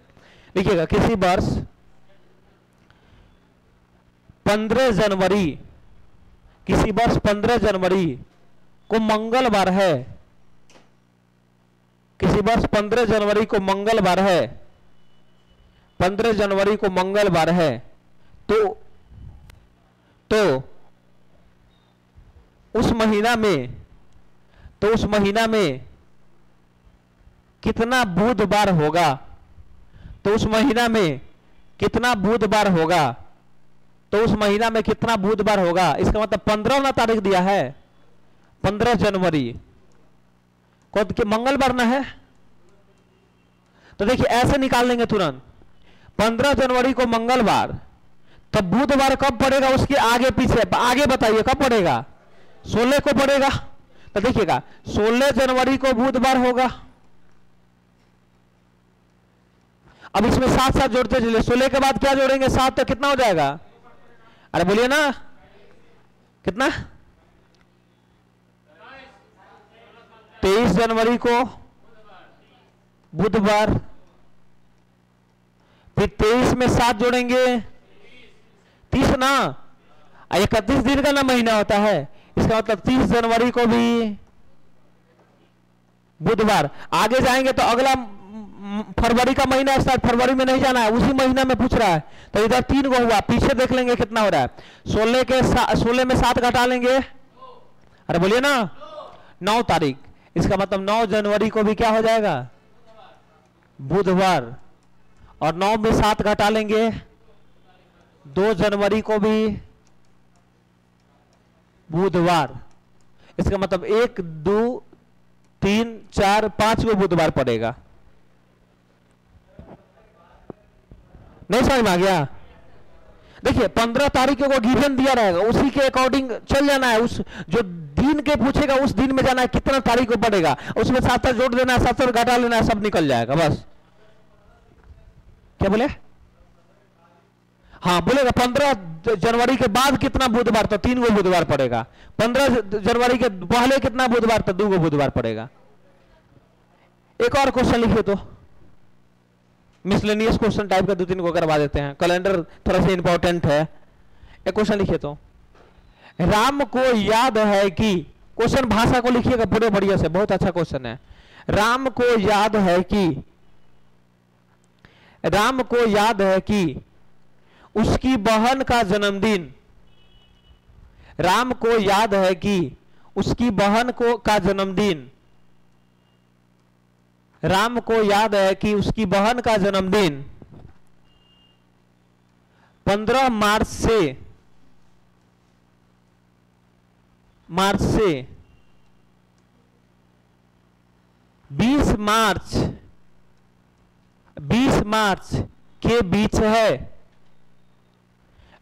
लिखिएगा किसी वर्ष 15 जनवरी, किसी वर्ष 15 जनवरी को मंगलवार है, किसी वर्ष 15 जनवरी को मंगलवार है, 15 जनवरी को मंगलवार है, तो उस महीना में, तो उस महीना में कितना बुधवार होगा, तो उस महीना में कितना बुधवार होगा, तो उस महीना में कितना बुधवार होगा। इसका मतलब 15 ना तारीख दिया है, 15 जनवरी को मंगलवार ना है, तो देखिए ऐसे निकाल लेंगे तुरंत। 15 जनवरी को मंगलवार, तब बुधवार कब पड़ेगा, उसके आगे पीछे, आगे बताइए कब पड़ेगा, 16 को पड़ेगा। तो देखिएगा 16 जनवरी को बुधवार होगा। अब इसमें 7 7 जोड़ते चलिए, 16 के बाद क्या जोड़ेंगे, 7, तो कितना हो जाएगा, अरे बोलिए ना कितना, 23 जनवरी को बुधवार, फिर 23 में 7 जोड़ेंगे, 30 ना, 31 दिन का ना महीना होता है, इसका मतलब 30 जनवरी को भी बुधवार। आगे जाएंगे तो अगला फरवरी का महीना है, शायद फरवरी में नहीं जाना है, उसी महीना में पूछ रहा है, तो इधर 3 को हुआ, पीछे देख लेंगे कितना हो रहा है। 16 में 7 घटा लेंगे, अरे बोलिए ना 9 तारीख, इसका मतलब 9 जनवरी को भी क्या हो जाएगा, बुधवार, और 9 में 7 घटा लेंगे, 2 जनवरी को भी बुधवार। इसका मतलब 1 2 3 4 5 को बुधवार पड़ेगा। नहीं समझ में आ गया। देखिए 15 तारीख को गिवन दिया रहेगा, उसी के अकॉर्डिंग चल जाना है, उस जो दिन के पूछेगा उस दिन में जाना है, कितना तारीख को पड़ेगा, उसमें 7 जोड़ देना है, 7 घटा लेना है, सब निकल जाएगा बस। क्या बोले, हाँ बोलेगा 15 जनवरी के बाद कितना बुधवार, तो 3 गो बुधवार पड़ेगा। 15 जनवरी के पहले कितना बुधवार, तो 2 गो बुधवार पड़ेगा। एक और क्वेश्चन लिखिए, तो मिसलेनियस क्वेश्चन टाइप का 2-3 को करवा देते हैं, कैलेंडर थोड़ा सा इंपॉर्टेंट है। एक क्वेश्चन लिखिए, तो राम को याद है कि, क्वेश्चन भाषा को लिखिएगा पूरे बढ़िया से, बहुत अच्छा क्वेश्चन है। राम को याद है कि, राम को याद है कि उसकी बहन का जन्मदिन, राम को याद है कि उसकी बहन को का जन्मदिन, राम को याद है कि उसकी बहन का जन्मदिन 15 मार्च से 20 मार्च के बीच है।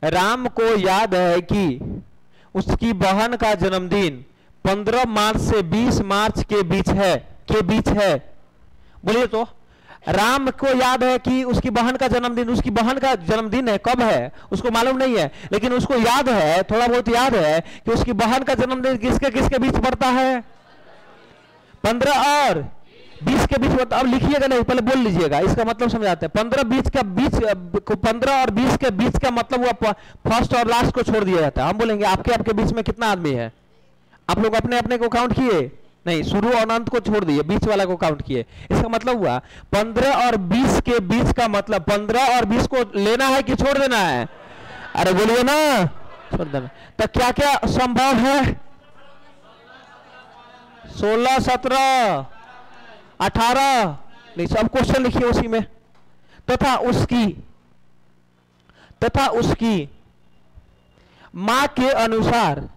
राम को याद है कि उसकी बहन का जन्मदिन 15 मार्च से 20 मार्च के बीच है, बोलिए तो। राम को याद है कि उसकी बहन का जन्मदिन, उसकी बहन का जन्मदिन है, कब है उसको मालूम नहीं है, लेकिन उसको याद है, थोड़ा बहुत याद है कि उसकी बहन का जन्मदिन किसके किसके बीच पड़ता है, 15 और 20 के बीच। अब लिखिएगा नहीं, पहले बोल लीजिएगा, इसका मतलब समझाते हैं। 15 और 20 के बीच का मतलब हुआ फर्स्ट और लास्ट को छोड़ दिया जाता है। हम बोलेंगे आपके बीच में कितना आदमी है, आप लोग अपने अपने को काउंट किए नहीं, शुरू और अंत को छोड़ दिए, बीच वाला को काउंट किए। इसका मतलब हुआ 15 और 20 के बीच का मतलब 15 और 20 को लेना है कि छोड़ देना है, अरे बोलिए ना, छोड़ देना। तो क्या क्या संभव है, 16 17 18, नहीं सब क्वेश्चन लिखिए उसी में। तथा उसकी मां के अनुसार,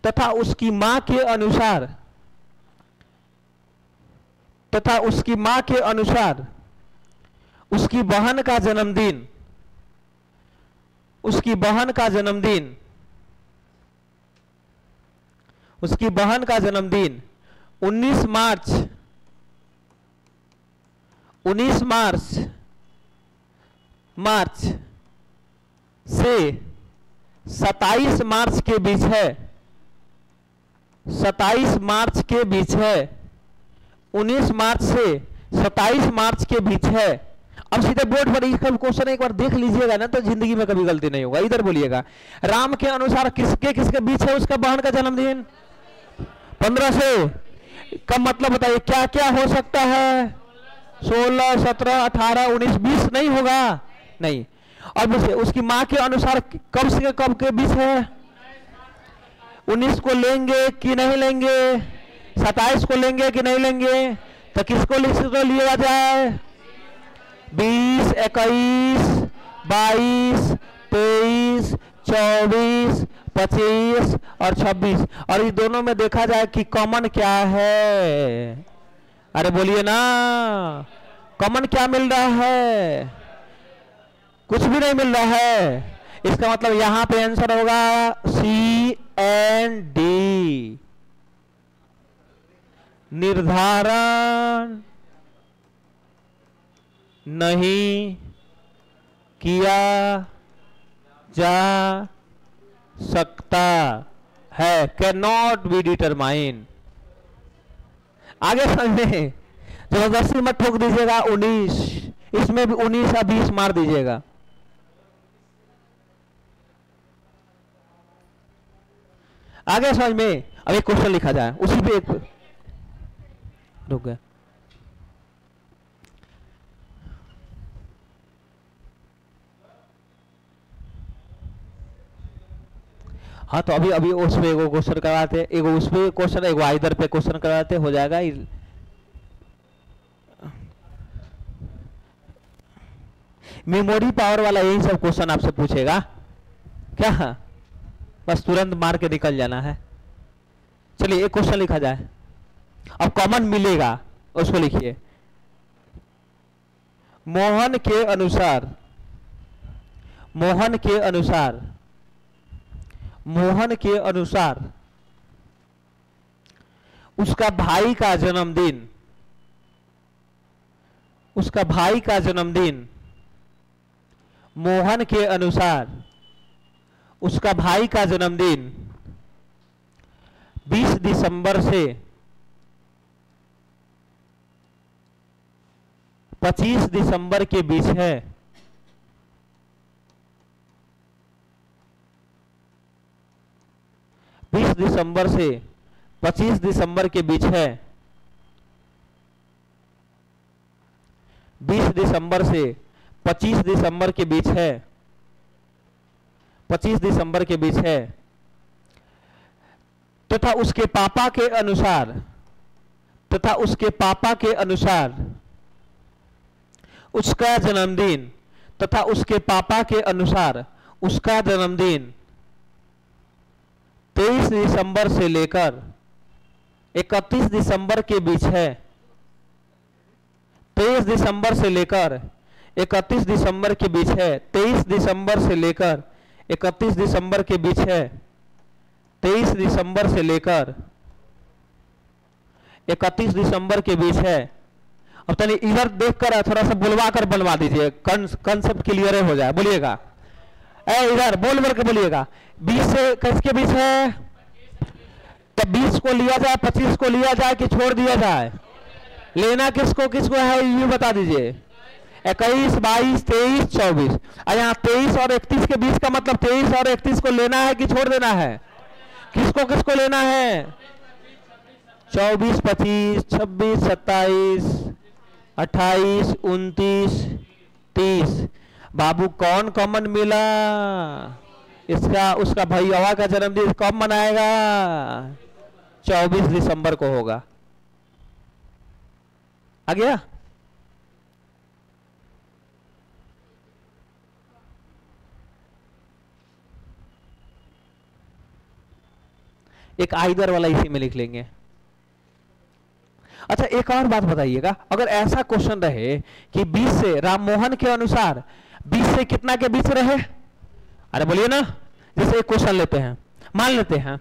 तथा उसकी मां के अनुसार, तथा उसकी मां के अनुसार उसकी बहन का जन्मदिन, उसकी बहन का जन्मदिन, उसकी बहन का जन्मदिन 19 19 मार्च से 27 मार्च के बीच है, 27 मार्च के बीच है, 19 मार्च से 27 मार्च के बीच है। अब सीधे बोर्ड पर इसका क्वेश्चन एक बार देख लीजिएगा ना, तो जिंदगी में कभी गलती नहीं होगा। इधर बोलिएगा, राम के अनुसार किसके किसके बीच है उसका बहन का जन्मदिन? 15 से। का मतलब बताइए क्या क्या हो सकता है? 16, 17, 18, 19, 20 नहीं होगा? नहीं। अब उसकी माँ के अनुसार कब से कब के बीच है? 19 को लेंगे कि नहीं लेंगे? 27 को लेंगे कि नहीं लेंगे? तो किसको लिया जाए? 20, 21, 22, 23, 24, 25 और 26। और इस दोनों में देखा जाए कि कॉमन क्या है? अरे बोलिए ना, कॉमन क्या मिल रहा है? कुछ भी नहीं मिल रहा है। इसका मतलब यहां पे आंसर होगा सी एंड डी। निर्धारण नहीं किया जा सकता है, कैन नॉट बी डिटरमाइन। आगे समझे, जबरदस्ती मत ठोक दीजिएगा। 19, इसमें भी 19 या 20 मार दीजिएगा। आगे समझ में। अब एक क्वेश्चन लिखा जाए, उसी पे एक रुक गया। हाँ तो अभी अभी उस पे एगो क्वेश्चन करवाते, एगो उस पे क्वेश्चन, एगो आइदर पे क्वेश्चन करवाते, हो जाएगा। मेमोरी पावर वाला यही सब क्वेश्चन आपसे पूछेगा क्या? बस तुरंत मार के निकल जाना है। चलिए एक क्वेश्चन लिखा जाए, अब कॉमन मिलेगा, उसको लिखिए। मोहन के अनुसार, मोहन के अनुसार, मोहन के अनुसार उसका भाई का जन्मदिन, उसका भाई का जन्मदिन, मोहन के अनुसार उसका भाई का जन्मदिन 20 दिसंबर से 25 दिसंबर के बीच है। 20 दिसंबर से 25 दिसंबर के बीच है। 20 दिसंबर से 25 दिसंबर के बीच है। 25 दिसंबर के बीच है। तथा उसके पापा के अनुसार, तथा उसके पापा के अनुसार उसका जन्मदिन, तथा उसके पापा के अनुसार उसका जन्मदिन 23 दिसंबर से लेकर 31 दिसंबर के बीच है। 23 दिसंबर से लेकर 31 दिसंबर के बीच है। 23 दिसंबर से लेकर 31 दिसंबर के बीच है। 23 दिसंबर से लेकर 31 दिसंबर के बीच है। अब तनी इधर देखकर थोड़ा सा बुलवा कर बनवा दीजिए, कंसेप्ट क्लियर हो जाए। बोलिएगा, इधर बोल बोल के बोलिएगा। 20 से किसके बीच है? तो 20 को लिया जाए, 25 को लिया जाए कि छोड़ दिया जाए? लेना किसको किसको है ये बता दीजिए। 21, 22, 23, 24। और यहाँ 23 और 31 के बीच का मतलब 23 और 31 को लेना है कि छोड़ देना है? किसको किसको लेना है? 24, 25, 26, 27, 28, 29, 30। बाबू कौन कॉमन मिला? इसका उसका भैया का जन्मदिन कब मनाएगा? 24 दिसंबर को होगा। आ गया? एक आइदर वाला इसी में लिख लेंगे। अच्छा एक और बात बताइएगा, अगर ऐसा क्वेश्चन रहे कि 20 से राममोहन के अनुसार 20 से कितना के बीच रहे? अरे बोलिए ना। जैसे एक क्वेश्चन लेते हैं, मान लेते हैं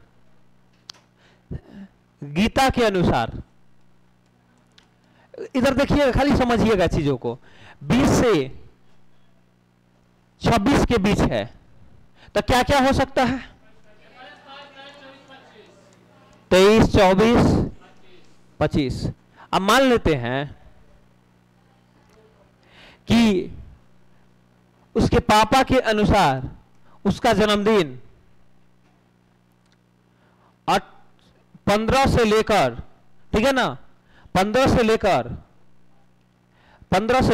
गीता के अनुसार इधर देखिएगा, खाली समझिएगा चीजों को। 20 से 26 के बीच है, तो क्या क्या हो सकता है? 23, 24, 25। अब मान लेते हैं कि उसके पापा के अनुसार उसका जन्मदिन 15 से लेकर, ठीक है ना, 15 से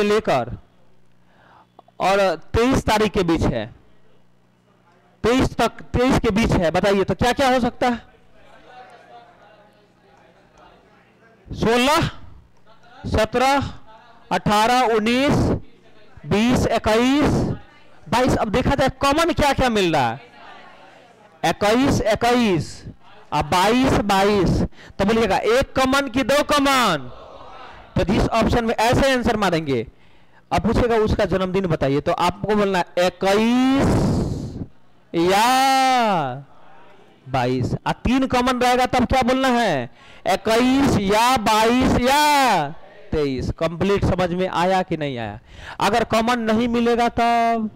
लेकर और 23 तारीख के बीच है, 23 के बीच है। बताइए तो क्या क्या हो सकता है? 16, 17, 18, 19, 20, 21, 22। अब देखा जाए कॉमन क्या क्या मिल रहा है? 21, 21 अब 22, 22। तो बोलिएगा एक कॉमन की दो कॉमन? तो जिस ऑप्शन में ऐसे आंसर मारेंगे। अब पूछेगा उसका जन्मदिन बताइए, तो आपको बोलना 21 या 22। 3 कॉमन रहेगा तब क्या बोलना है? 21 या 22 या 23। कंप्लीट समझ में आया कि नहीं आया? अगर कॉमन नहीं मिलेगा तब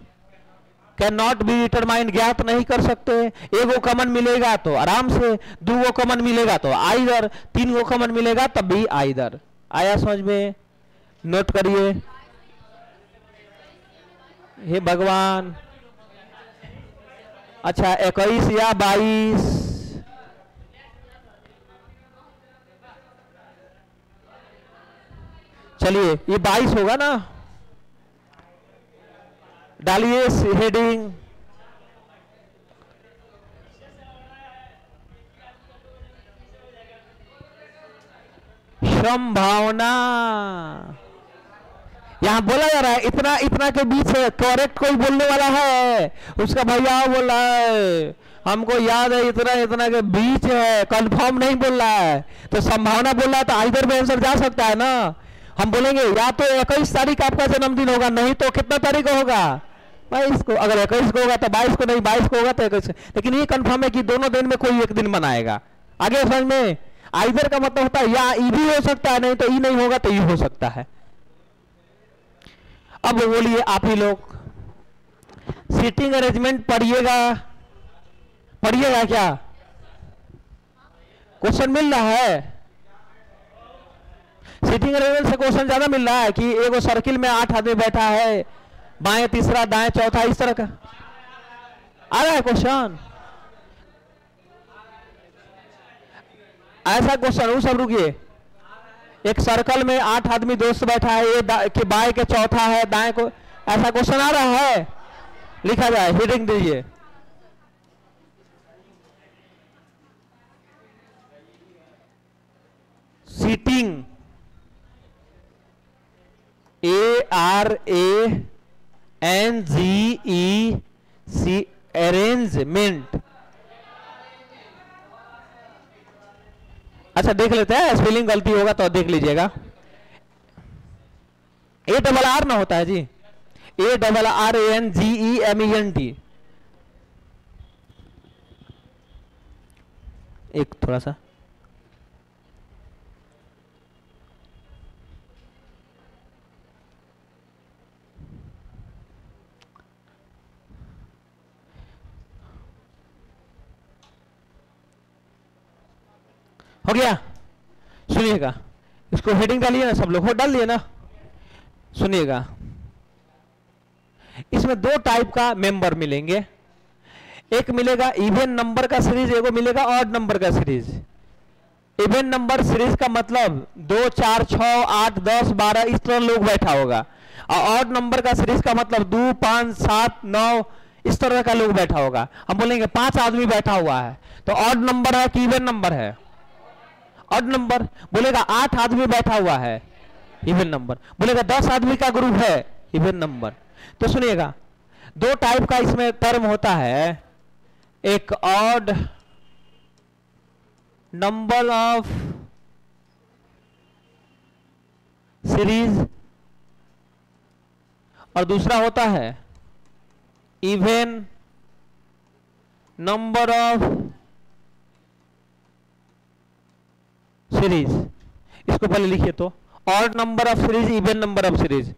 कैन नॉट बी डिटरमाइंड, ज्ञात नहीं कर सकते। एगो कॉमन मिलेगा तो आराम से, 2 कॉमन मिलेगा तो आइदर, 3 कॉमन मिलेगा तब भी आइदर। आया समझ में? नोट करिए। हे भगवान। अच्छा 21 या 22। चलिए ये 22 होगा ना, डालिए हेडिंग। संभावना। यहां बोला जा रहा है इतना इतना के बीच है, करेक्ट कोई बोलने वाला है? उसका भैया बोल रहा है हमको याद है इतना इतना के बीच है, कंफर्म नहीं बोल रहा है। तो संभावना बोल रहा है, तो इधर में आंसर जा सकता है ना। हम बोलेंगे या तो 21 तारीख आपका जन्मदिन होगा, नहीं तो कितना तारीख को होगा? 22 को। अगर 21 को होगा तो 22 को, नहीं 22 को होगा तो 21। लेकिन ये कंफर्म है कि दोनों दिन में कोई एक दिन मनाएगा। आगे समझ में? आइदर का मतलब होता है या ई भी हो सकता है, नहीं तो ई नहीं होगा तो ई हो सकता है। अब बोलिए आप ही लोग, सीटिंग अरेंजमेंट पढ़िएगा, पढ़िएगा क्या? क्वेश्चन मिल रहा है? सीटिंग अरेंजमेंट से क्वेश्चन ज्यादा मिल रहा है कि एगो सर्किल में 8 आदमी बैठा है, बाएं तीसरा दाएं चौथा, इस तरह का आ रहा है क्वेश्चन? ऐसा क्वेश्चन वो सब रुकिए। एक सर्कल में 8 आदमी दोस्त बैठा है, ये के बाएं के चौथा है, दाएं को, ऐसा क्वेश्चन आ रहा है? लिखा जाए, हेडिंग दीजिए। Seating, ARANGEC, arrangement. अच्छा देख लेते हैं, स्पेलिंग गलती होगा तो देख लीजिएगा। ARR ना होता है जी, ARRANGEMENT। एक थोड़ा सा हो गया। सुनिएगा, इसको हेडिंग डालिए ना सब लोग, हो डाल दिए ना? सुनिएगा, इसमें 2 टाइप का मेंबर मिलेंगे। एक मिलेगा इवन नंबर का सीरीज, एगो मिलेगा ऑड नंबर का सीरीज। इवन नंबर सीरीज का मतलब 2, 4, 6, 8, 10, 12 इस तरह लोग बैठा होगा, और ऑड नंबर का सीरीज का मतलब 2, 5, 7, 9 इस तरह का लोग बैठा होगा। हम बोलेंगे 5 आदमी बैठा हुआ है, तो ऑड नंबर है कि इवन नंबर है? Odd number. बोलेगा 8 आदमी बैठा हुआ है, इवन नंबर। बोलेगा 10 आदमी का ग्रुप है, इवन नंबर। तो सुनिएगा, 2 टाइप का इसमें टर्म होता है, एक ऑड नंबर ऑफ सीरीज और दूसरा होता है इवन नंबर ऑफ सीरीज। इसको पहले लिखिए तो, odd number of series, even number of series.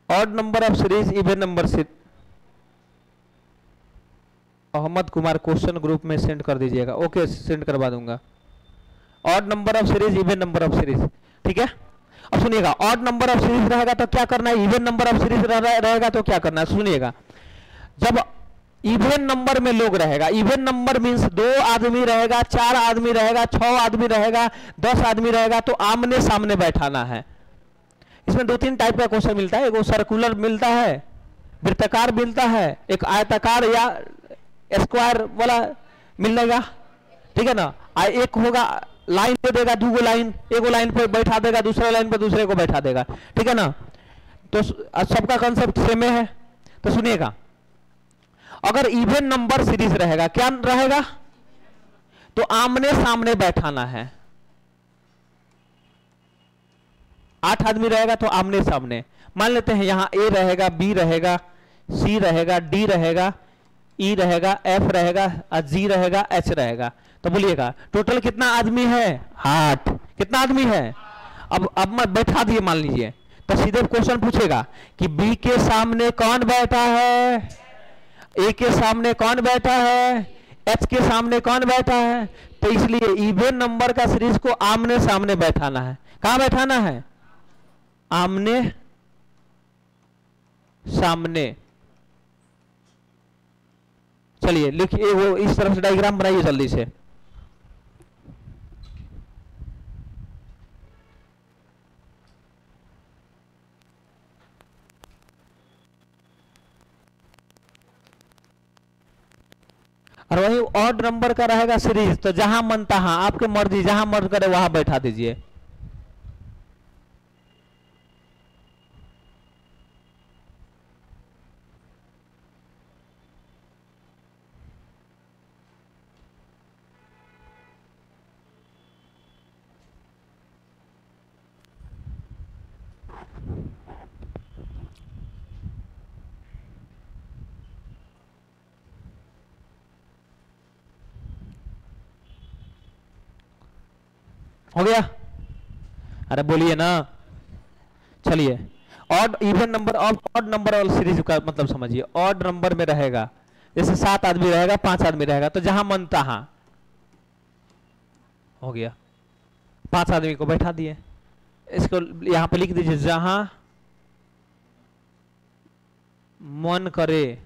Odd number of series, even number series. Ahmad Kumar question group में सेंड कर दीजिएगा। ओके, सेंड करवा दूंगा। Odd number of series, even number of series, ठीक है। अब सुनिएगा, ऑड नंबर ऑफ सीरीज रहेगा तो क्या करना है, इवन नंबर ऑफ सीरीज रहेगा तो क्या करना है। सुनिएगा, जब इवन नंबर में लोग रहेगा, इवन नंबर मींस 2 आदमी रहेगा, 4 आदमी रहेगा, 6 आदमी रहेगा, 10 आदमी रहेगा, तो आमने सामने बैठाना है। इसमें 2-3 टाइप का क्वेश्चन मिलता है। एक सर्कुलर मिलता है, वृत्ताकार मिलता है, एक आयताकार या स्क्वायर वाला मिलेगा, ठीक है ना। एक होगा लाइन पे देगा, 2 लाइन, एक लाइन पे बैठा देगा, दूसरे लाइन पे दूसरे को बैठा देगा, ठीक है ना। तो सबका कंसेप्ट सेम है। तो सुनिएगा, अगर इवन नंबर सीरीज रहेगा, क्या रहेगा, तो आमने सामने बैठाना है। 8 आदमी रहेगा तो आमने सामने। मान लेते हैं यहां ए रहेगा, बी रहेगा, सी रहेगा, डी रहेगा, ई रहेगा, एफ रहेगा, जी रहेगा, एच रहेगा। तो बोलिएगा टोटल कितना आदमी है, 8। कितना आदमी है, अब मैं बैठा दिए मान लीजिए, तो सीधे क्वेश्चन पूछेगा कि बी के सामने कौन बैठा है, ए के सामने कौन बैठा है, एच के सामने कौन बैठा है। तो इसलिए इवन नंबर का सीरीज को आमने सामने बैठाना है। कहां बैठाना है, आमने सामने। चलिए लिखिए, वो इस तरफ से डायग्राम बनाइए जल्दी से। और वही ऑड नंबर का रहेगा सीरीज, तो जहां मन तहां, आपके मर्जी, जहां मन करे वहां बैठा दीजिए। हो गया, अरे बोलिए ना। चलिए, ऑड इवन नंबर और ऑड नंबर और सीरीज का मतलब समझिए। ऑड नंबर में रहेगा, जैसे 7 आदमी रहेगा, 5 आदमी रहेगा, तो जहां मन तहां। हो गया, 5 आदमी को बैठा दिए। इसको यहां पे लिख दीजिए, जहां मन करे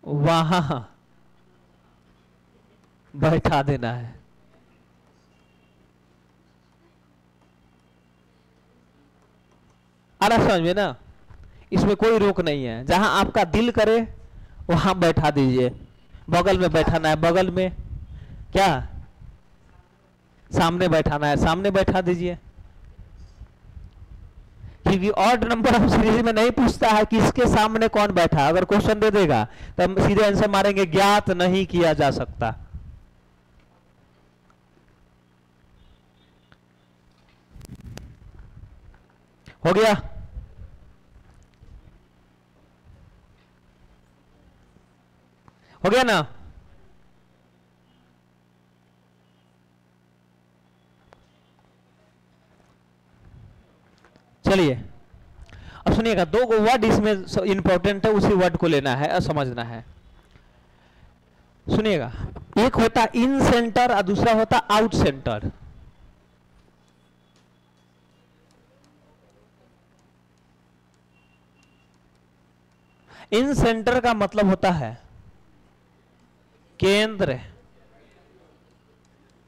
वहां बैठा देना है। आ रहा समझ में ना, इसमें कोई रोक नहीं है। जहां आपका दिल करे वहां बैठा दीजिए। बगल में बैठाना है, बगल में, क्या सामने बैठाना है, सामने बैठा दीजिए। क्योंकि ऑड नंबर ऑफ सीरीज में नहीं पूछता है कि इसके सामने कौन बैठा। अगर क्वेश्चन दे देगा तो हम सीधे आंसर मारेंगे, ज्ञात नहीं किया जा सकता। हो गया, हो गया ना। चलिए अब सुनिएगा, 2 वर्ड इसमें इंपॉर्टेंट है, उसी वर्ड को लेना है और समझना है। सुनिएगा, एक होता इन सेंटर और दूसरा होता आउट सेंटर। इन सेंटर का मतलब होता है केंद्र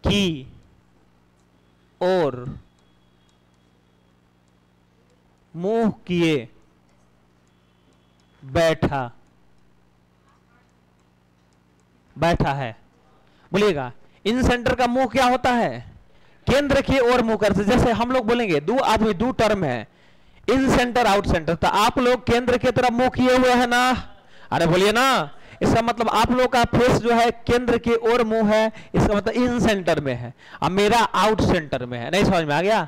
की ओर मुंह किए बैठा है। बोलिएगा, इन सेंटर का मुंह क्या होता है, केंद्र की ओर मुंह करते। जैसे हम लोग बोलेंगे 2 आदमी, 2 टर्म है, इन सेंटर आउट सेंटर, तो आप लोग केंद्र की तरफ मुंह किए हुए हैं ना। अरे बोलिए ना, इसका मतलब आप लोग का फेस जो है केंद्र की ओर मुंह है, इसका मतलब इन सेंटर में है, और मेरा आउट सेंटर में है। नहीं समझ में आ गया।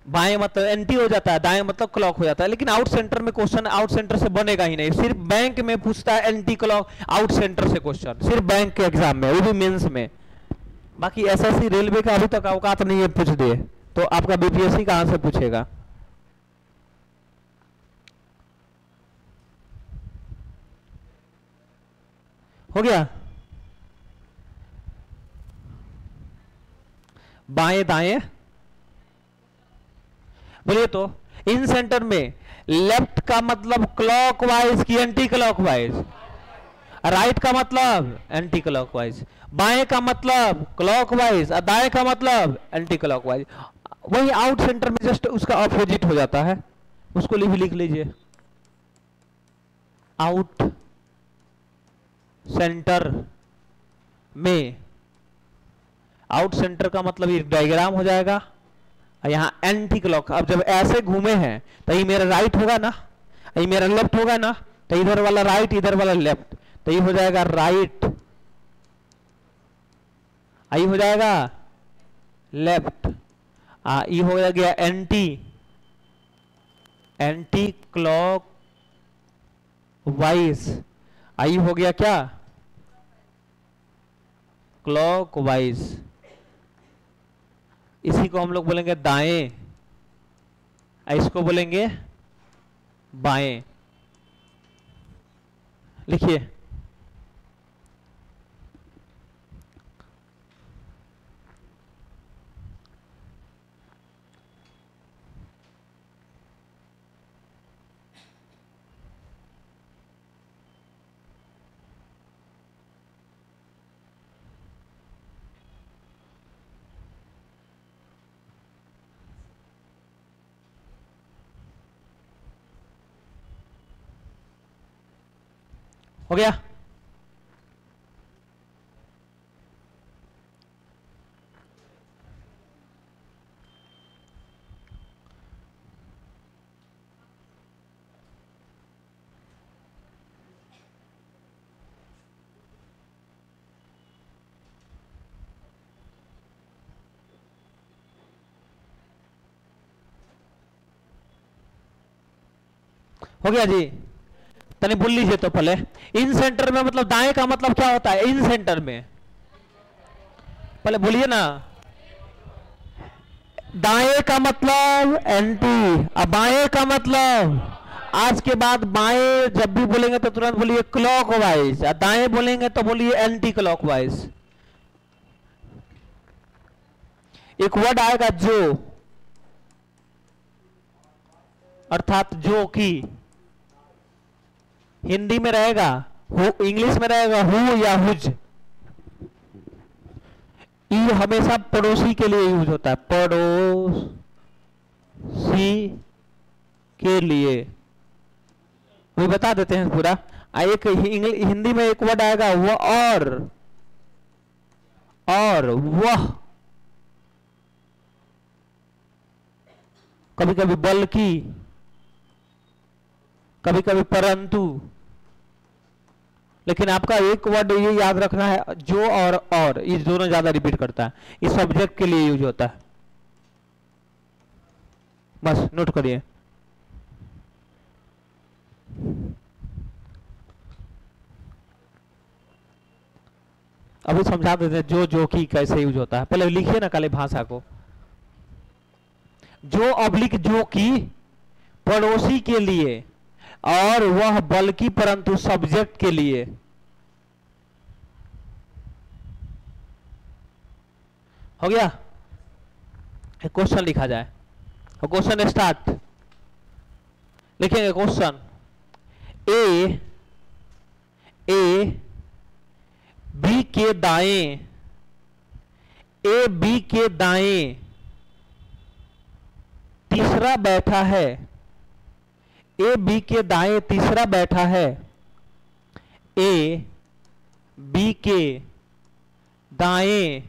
बाएं मतलब एंटी हो जाता है, दाएं मतलब क्लॉक हो जाता है। लेकिन आउट सेंटर में क्वेश्चन आउट सेंटर से बनेगा ही नहीं, सिर्फ बैंक में पूछता है एंटी क्लॉक आउट सेंटर से क्वेश्चन, सिर्फ बैंक के एग्जाम में, वो भी मेंस में। बाकी एसएससी रेलवे का अभी तक औकात नहीं है पूछ दिए, तो आपका बीपीएससी कहां से पूछेगा। हो गया। बाएं दाएं बोलिए तो। इन सेंटर में लेफ्ट का मतलब क्लॉकवाइज की एंटी क्लॉकवाइज, राइट का मतलब एंटी क्लॉकवाइज, बाएं का मतलब क्लॉकवाइज और दाएं का मतलब एंटी क्लॉकवाइज। वही आउट सेंटर में जस्ट उसका अपोजिट हो जाता है, उसको लिख लीजिए। आउट सेंटर में, आउट सेंटर का मतलब ये डायग्राम हो जाएगा, यहां एंटी क्लॉक। अब जब ऐसे घूमे हैं तो ये मेरा राइट होगा ना, ये मेरा लेफ्ट होगा ना, तो इधर वाला राइट इधर वाला लेफ्ट, तो ये हो जाएगा राइट, आई हो जाएगा लेफ्ट, ये हो गया एंटी एंटी क्लॉक वाइज, आई हो गया क्या क्लॉक वाइज। इसी को हम लोग बोलेंगे दाएं, इसको बोलेंगे बाएं। लिखिए हो गया। हो गया जी, तनी बोल लीजिए तो पहले। इन सेंटर में मतलब दाएं का मतलब क्या होता है इन सेंटर में, पहले बोलिए ना। दाएं का मतलब एंटी, अब बाएं का मतलब, आज के बाद बाएं जब भी बोलेंगे तो तुरंत बोलिए क्लॉकवाइज, और दाएं बोलेंगे तो बोलिए एंटी क्लॉकवाइज। एक वर्ड आएगा जो, अर्थात जो की, हिंदी में रहेगा हु, इंग्लिश में रहेगा हु या हुज। ये हमेशा पड़ोसी के लिए यूज होता है, पड़ोसी के लिए। वो बता देते हैं पूरा। एक हिंदी में एक वर्ड आएगा वह, और वह, कभी कभी बल्कि, कभी कभी परंतु। लेकिन आपका एक वर्ड ये याद रखना है, जो और ये दोनों ज्यादा रिपीट करता है, इस सब्जेक्ट के लिए यूज होता है, बस नोट करिए। अभी समझा देते हैं जो की कैसे यूज होता है। पहले लिखिए ना काले भाषा को। जो ऑब्लिक जो की पड़ोसी के लिए, और वह बल्कि परंतु सब्जेक्ट के लिए। हो गया। एक क्वेश्चन लिखा जाए, क्वेश्चन स्टार्ट। लिखेंगे क्वेश्चन, ए बी के दाएं, ए बी के दाएं तीसरा बैठा है, ए बी के दाएं तीसरा बैठा है, ए बी के दाएं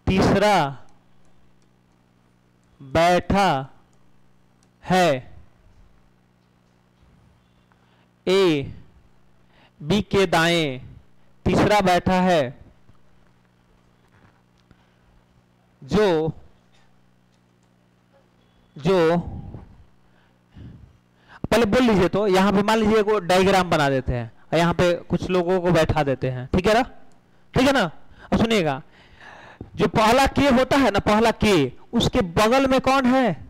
तीसरा बैठा है, ए बी के दाएं तीसरा बैठा है, जो जो पहले बोल लीजिए, तो यहां पे मान लीजिए को डायग्राम बना देते हैं और यहां पे कुछ लोगों को बैठा देते हैं, ठीक है ना, ठीक है ना। अब सुनिएगा, जो पहला के होता है ना, पहला के, उसके बगल में कौन है,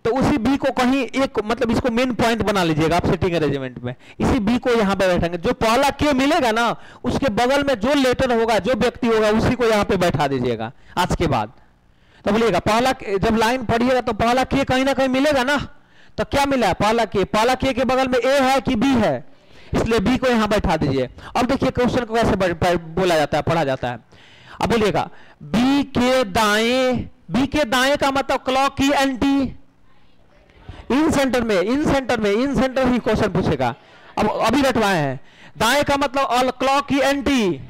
तो उसी बी को कहीं एक, मतलब इसको मेन पॉइंट बना लीजिएगा आप सेटिंग अरेंजमेंट में, इसी बी को यहां पे बैठाएंगे। जो पहला के मिलेगा ना, उसके बगल में जो लेटर होगा, जो व्यक्ति होगा, उसी को यहां पे बैठा दीजिएगा आज के बाद। तो बोलिएगा पहला, जब लाइन पढ़िएगा तो पहला के कहीं ना कहीं मिलेगा ना, तो क्या मिला है, पहला के बगल में ए है कि बी है, इसलिए बी को यहां बैठा दीजिए। अब देखिए क्वेश्चन को कैसे बोला जाता है, पढ़ा जाता है। अब बोलिएगा बी के दाएं का मतलब क्लॉक की एंटी, इन सेंटर में ही क्वेश्चन पूछेगा। अब अभी रटवाए हैं, दाएं का मतलब ऑल क्लॉक की एंटी,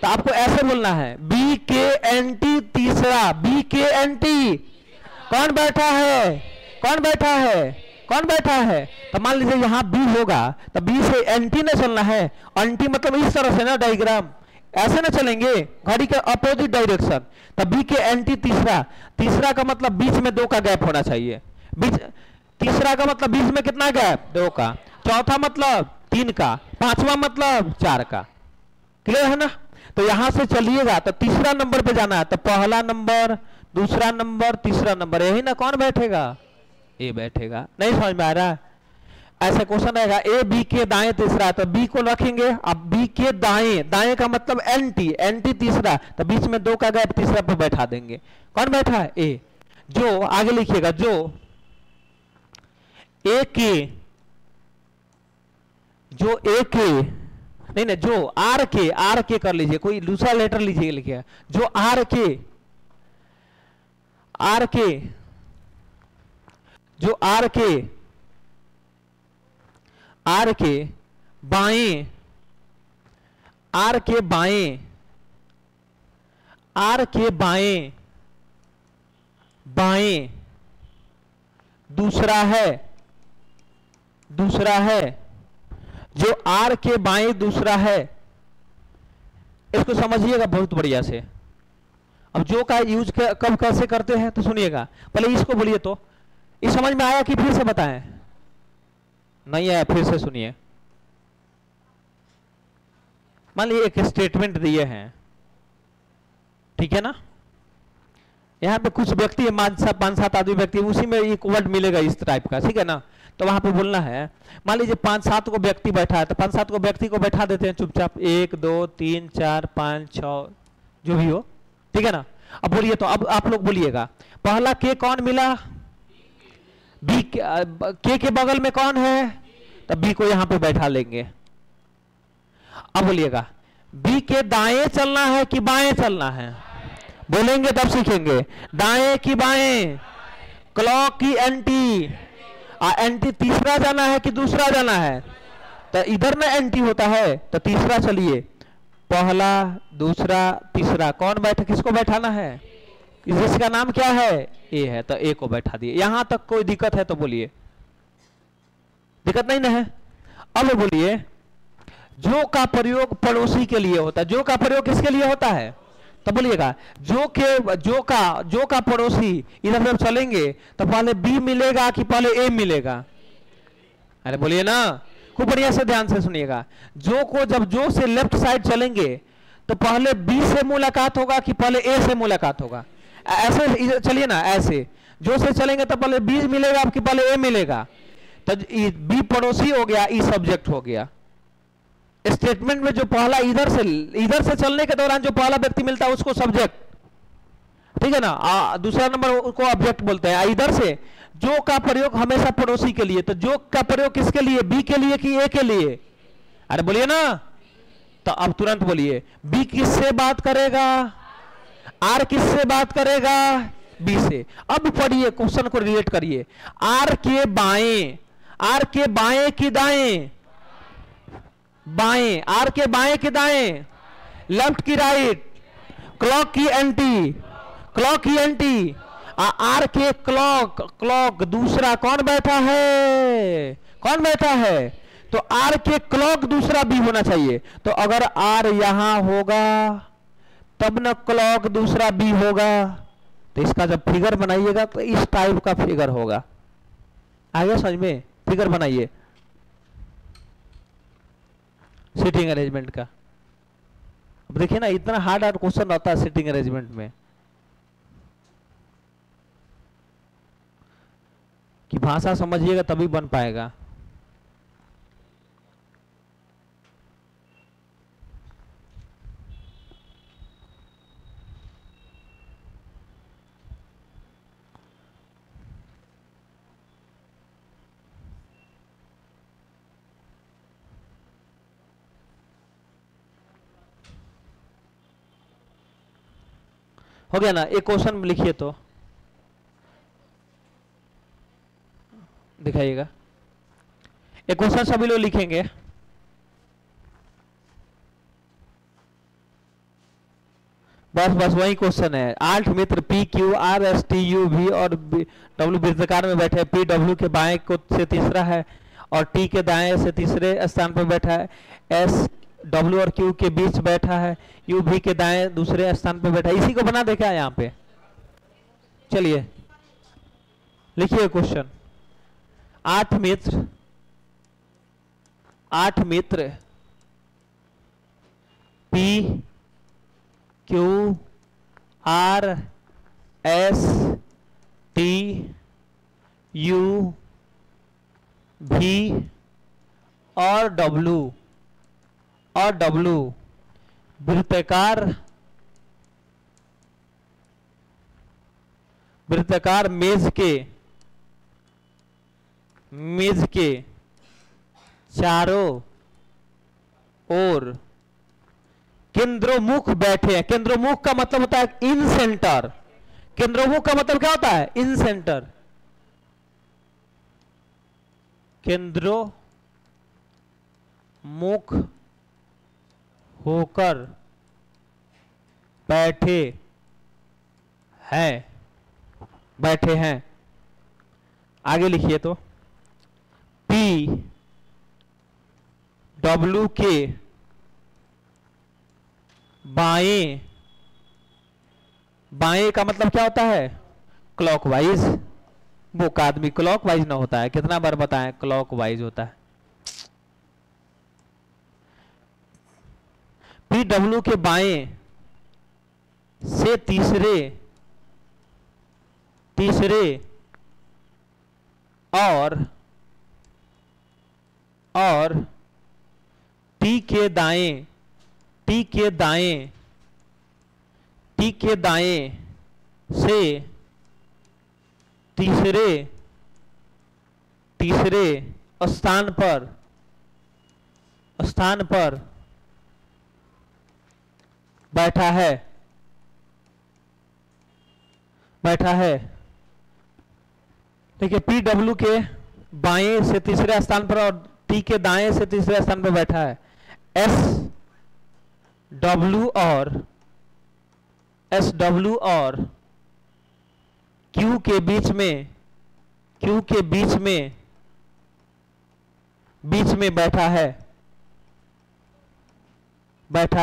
तो आपको ऐसे बोलना है बी के एंटी तीसरा, बी के एंटी कौन बैठा है, कौन बैठा है, कौन बैठा है, तो मान लीजिए यहां बी होगा, तो बी से एंटी ना चलना है, एंटी मतलब इस तरह से ना, डायग्राम ऐसे ना चलेंगे, घड़ी के अपोजिट डायरेक्शन, तो बी के एंटी तीसरा, तीसरा का मतलब बीच में 2 का गैप होना चाहिए, तीसरा का मतलब बीच में कितना गैप, 2 का, चौथा मतलब 3 का, पांचवा मतलब 4 का, क्लियर है ना। तो यहां से चलिएगा तो तीसरा नंबर पे जाना है, तो पहला नंबर, दूसरा नंबर, तीसरा नंबर, यही ना कौन बैठेगा, ए बैठेगा। नहीं समझ में आ रहा, ऐसा क्वेश्चन रहेगा, ए बी के दाएं तीसरा, तो बी को रखेंगे, अब बी के दाएं, दाएं का मतलब एंटी तीसरा, तो बीच में 2 का गैप, तीसरा पे बैठा देंगे, कौन बैठा है, ए। जो आगे लिखिएगा, जो ए के नहीं, जो आर के कर लीजिए, कोई दूसरा लेटर लीजिए, लिखिए जो आर के जो आर के बाएं, बाएं दूसरा है, जो आर के बाएं दूसरा है, इसको समझिएगा बहुत बढ़िया से। अब जो का यूज कब कैसे करते हैं तो सुनिएगा, पहले इसको बोलिए, तो ये समझ में आया कि फिर से बताएं, नहीं आया फिर से सुनिए। मान लीजिए एक स्टेटमेंट दिए हैं, ठीक है ना, यहां पे कुछ व्यक्ति है, 5-7 आदमी व्यक्ति, उसी में एक वर्ड मिलेगा इस टाइप का, ठीक है ना। तो वहां पे बोलना है, मान लीजिए 5-7 को व्यक्ति बैठा है, तो 5-7 को व्यक्ति को बैठा देते हैं चुपचाप, 1 2 3 4 5 6 जो भी हो, ठीक है ना। अब बोलिए, तो अब आप लोग बोलिएगा, पहला के कौन मिला, बी के बगल में कौन है, तो बी को यहां पे बैठा लेंगे। अब बोलिएगा बी के दाएं चलना है कि बाएं चलना है, बोलेंगे तब सीखेंगे, दाएं कि बाएं, क्लॉक की एंटी, एंटी तीसरा जाना है कि दूसरा जाना है, तो इधर ना एंटी होता है, तो तीसरा चलिए, पहला दूसरा तीसरा, कौन बैठा, किसको बैठाना है, जिसका नाम क्या है, ए है, तो ए को बैठा दिए। यहां तक कोई दिक्कत है तो बोलिए, दिक्कत नहीं ना है। अब बोलिए, जो का प्रयोग पड़ोसी के लिए होता है, जो का प्रयोग किसके लिए होता है, तो बोलिएगा जो का पड़ोसी, इधर जब चलेंगे तो पहले बी मिलेगा कि पहले ए मिलेगा, अरे बोलिए ना, खूब बढ़िया से ध्यान से सुनिएगा। जो को जब जो से लेफ्ट साइड चलेंगे तो पहले बी से मुलाकात होगा कि पहले ए से मुलाकात होगा, ऐसे चलिए ना, ऐसे जो से चलेंगे तो पहले बी मिलेगा कि पहले ए मिलेगा, तो बी पड़ोसी हो गया, ई सब्जेक्ट हो गया। स्टेटमेंट में जो पहला इधर से चलने के दौरान जो पहला व्यक्ति मिलता है उसको सब्जेक्ट, ठीक है ना, दूसरा नंबर को ऑब्जेक्ट बोलते हैं। इधर से जो का प्रयोग हमेशा पड़ोसी के लिए, तो जो का प्रयोग किसके लिए, बी के लिए कि ए के लिए, अरे बोलिए ना, तो अब तुरंत बोलिए, बी किससे बात करेगा, आर किससे बात करेगा, बी से। अब पढ़िए, क्वेश्चन को रिलेट करिए, आर के बाएं की दाएं, बाएं, आर के बाएं की दाएं, लेफ्ट की राइट, क्लॉक की एंटी, आर के क्लॉक दूसरा, कौन बैठा है, तो आर के क्लॉक दूसरा भी होना चाहिए, तो अगर आर यहां होगा तब न क्लॉक दूसरा बी होगा, तो तो इसका जब फिगर बनाइएगा तो इस टाइप का फिगर होगा। आ गया समझ में? फिगर बनाइए सीटिंग अरेंजमेंट का। अब देखिए ना, इतना हार्ड क्वेश्चन आता है सीटिंग अरेंजमेंट में कि भाषा समझिएगा तभी बन पाएगा। हो गया ना? एक क्वेश्चन लिखिए तो दिखाइएगा। एक क्वेश्चन सभी लोग लिखेंगे। बस बस वही क्वेश्चन है। 8 मित्र P Q R S T U V और डब्ल्यू वृत्ताकार में बैठे। पी डब्ल्यू के बाएं को से तीसरा है और टी के दाएं से तीसरे स्थान पर बैठा है। एस डब्ल्यू और क्यू के बीच बैठा है। यू भी के दाएं दूसरे स्थान पर बैठा है। इसी को बना देखा यहाँ पे। चलिए लिखिए क्वेश्चन। 8 मित्र P Q R S T U V और डब्लू वृत्ताकार मेज के चारों ओर केंद्रोमुख बैठे हैं। केंद्रोमुख का मतलब होता है इन सेंटर। केंद्रोमुख का मतलब क्या होता है? इन सेंटर। केंद्रोमुख होकर बैठे हैं। आगे लिखिए तो पी डब्ल्यू के बाएं का मतलब क्या होता है? क्लॉकवाइज। वो का आदमी क्लॉकवाइज ना होता है। कितना बार बताएं? क्लॉकवाइज होता है। पी डब्ल्यू के बाएं से तीसरे और टी के दाएं से तीसरे स्थान पर बैठा है। देखिए पी डब्ल्यू के बाएं से तीसरे स्थान पर और टी के दाएं से तीसरे स्थान पर बैठा है। एस डब्ल्यू और क्यू के बीच में बैठा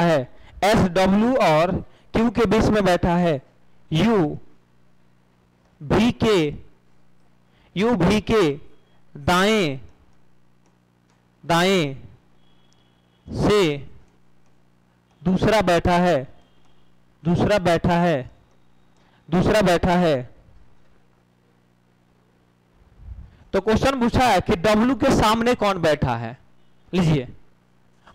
है। एस डब्ल्यू और क्यू के बीच में बैठा है। यू भी के दाएं से दूसरा बैठा है। तो क्वेश्चन पूछा है कि W के सामने कौन बैठा है। लीजिए,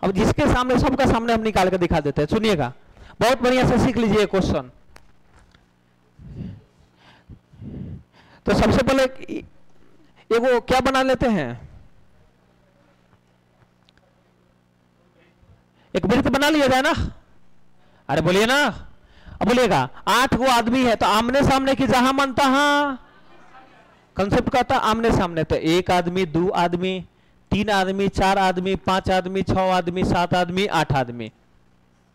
अब जिसके सामने, सबका सामने हम निकाल कर दिखा देते हैं। सुनिएगा, बहुत बढ़िया से सीख लीजिए क्वेश्चन। तो सबसे पहले एगो क्या बना लेते हैं? एक वृत्त बना लिया जाए ना। अरे बोलिए ना। अब बोलिएगा 8 गो आदमी है तो आमने सामने की जहां मनता कंसेप्ट का था आमने सामने। तो 1 आदमी, 2 आदमी, 3 आदमी, 4 आदमी, 5 आदमी, 6 आदमी, 7 आदमी, 8 आदमी।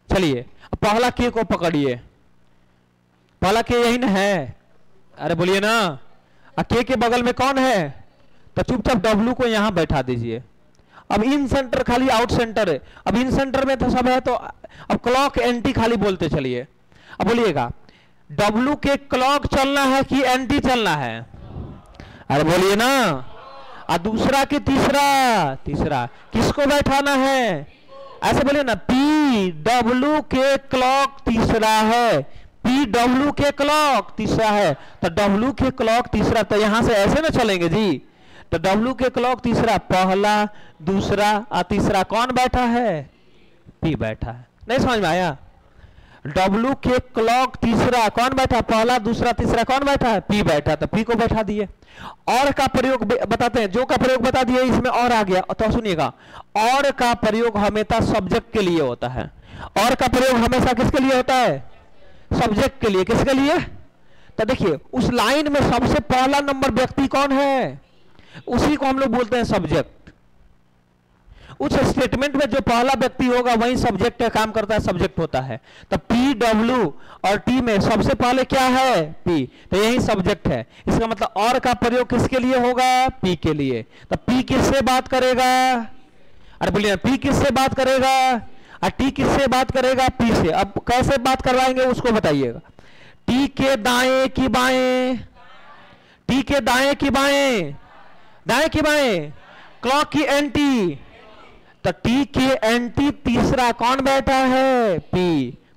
चलिए अब पहला के को पकड़िए। पहला के यही ना है। अरे बोलिए ना। के बगल में कौन है? तो चुपचाप डब्ल्यू को यहां बैठा दीजिए। अब इन सेंटर खाली आउट सेंटर है। अब इन सेंटर में तो सब है, तो अब क्लॉक एंटी खाली बोलते चलिए। अब बोलिएगा W के क्लॉक चलना है कि एंटी चलना है? अरे बोलिए ना। और दूसरा कि तीसरा किसको बैठाना है? ऐसे बोलिए ना, PW के क्लॉक तीसरा है, PW के क्लॉक तीसरा है, तो W के क्लॉक तीसरा, तो यहां से ऐसे ना चलेंगे जी। तो W के क्लॉक तीसरा, पहला दूसरा और तीसरा कौन बैठा है? P बैठा है। नहीं समझ में आया? W के क्लॉक तीसरा कौन बैठा? पहला दूसरा तीसरा कौन बैठा है? P बैठा, तो P को बैठा दिए। और का प्रयोग बताते हैं, जो का प्रयोग बता दिए, इसमें और आ गया, तो सुनिएगा, और का प्रयोग हमेशा सब्जेक्ट के लिए होता है। और का प्रयोग हमेशा किसके लिए होता है? सब्जेक्ट के लिए। किसके लिए? तो देखिए, उस लाइन में सबसे पहला नंबर व्यक्ति कौन है? उसी को हम लोग बोलते हैं सब्जेक्ट। उस स्टेटमेंट में जो पहला व्यक्ति होगा वही सब्जेक्ट का काम करता है, सब्जेक्ट होता है। तो P, W और T में सबसे पहले क्या है? P, तो यही सब्जेक्ट है। इसका मतलब और का प्रयोग किसके लिए होगा? P के लिए। तो P किससे बात करेगा? अरे बोलिए, P किससे बात करेगा? और T किससे बात करेगा? P से। अब कैसे बात करवाएंगे उसको बताइएगा। T के दाएं की बाएं, T के दाएं की बाएं, दाएं की बाएं, क्लॉक की एंटी, तो T के एंटी तीसरा कौन बैठा है? P।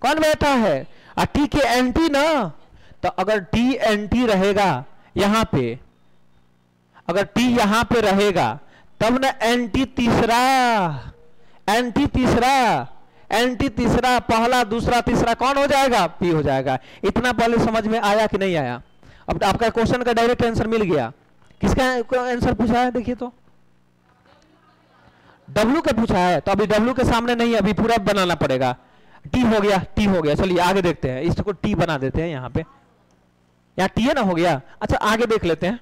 कौन बैठा है? और T के एंटी ना, तो अगर T एंटी रहेगा यहां पे, अगर T यहां पे रहेगा तब ना एंटी तीसरा, एंटी तीसरा, एंटी तीसरा, पहला दूसरा तीसरा कौन हो जाएगा? P हो जाएगा। इतना पहले समझ में आया कि नहीं आया? अब आपका क्वेश्चन का डायरेक्ट आंसर मिल गया। किसका आंसर पूछा है? देखिए तो W का पूछा है, तो अभी W के सामने नहीं, अभी पूरा बनाना पड़ेगा। T हो गया, T हो गया। चलिए आगे देखते हैं, इसको T बना देते हैं। यहाँ पे, यहाँ T है ना, हो गया। अच्छा आगे देख लेते हैं।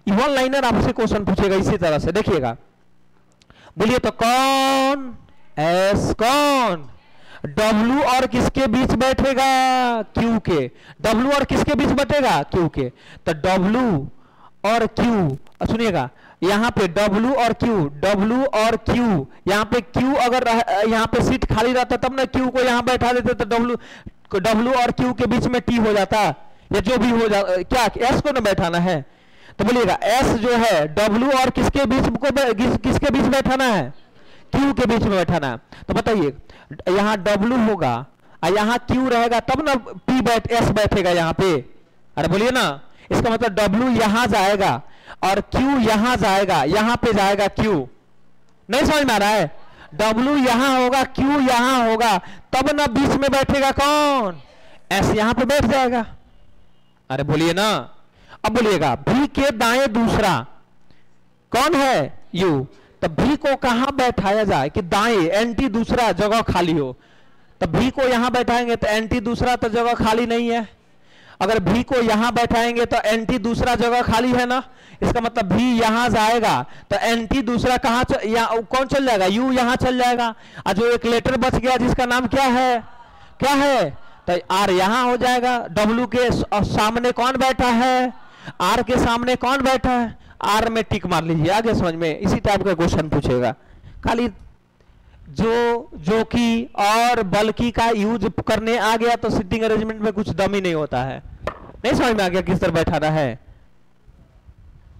वन लाइनर आपसे क्वेश्चन पूछेगा इसी तरह से, देखिएगा। बोलिए तो कौन? S। कौन? W और किसके बीच बैठेगा? Q के। W और किसके बीच बैठेगा? Q के। तो W और Q, सुनिएगा, यहाँ पे W और Q, W और Q, यहाँ पे Q अगर यहाँ पे सीट खाली रहता तब ना Q को यहाँ बैठा देते, तो W और Q के बीच में T हो जाता, या जो भी हो जाता, क्या S को ना बैठाना है? तो बोलिएगा S जो है W और किसके बीच को, किसके बीच बैठाना है? Q के बीच में बैठाना है। तो बताइए, यहाँ W होगा और यहाँ Q रहेगा, तब ना S बैठेगा यहाँ पे। अरे बोलिए ना, इसका मतलब W यहां जाएगा और Q यहां जाएगा, यहां पे जाएगा Q। नहीं समझ में आ रहा है? W यहां होगा, Q यहां होगा, तब ना बीच में बैठेगा कौन? S यहां पे बैठ जाएगा। अरे बोलिए ना। अब बोलिएगा, V के दाएं दूसरा कौन है? U। तो V को कहां बैठाया जाए कि दाएं एंटी दूसरा जगह खाली हो? तो V को यहां बैठाएंगे तो एंटी दूसरा तो जगह खाली नहीं है। अगर V को यहां बैठाएंगे तो एंटी दूसरा जगह खाली है ना, इसका मतलब V यहां जाएगा तो एंटी दूसरा कहां कौन चल जाएगा? U यहां चल जाएगा। और जो एक लेटर बच गया जिसका नाम क्या है? क्या है? तो R यहां हो जाएगा। W के सामने कौन बैठा है? R के सामने कौन बैठा है? R में टिक मार लीजिए। आगे समझ में इसी टाइप का क्वेश्चन पूछेगा। खाली जो की और बल्कि का यूज करने आ गया तो सिटिंग अरेंजमेंट में कुछ दम ही नहीं होता है। नहीं समझ में आ गया किस तरह बैठाना है?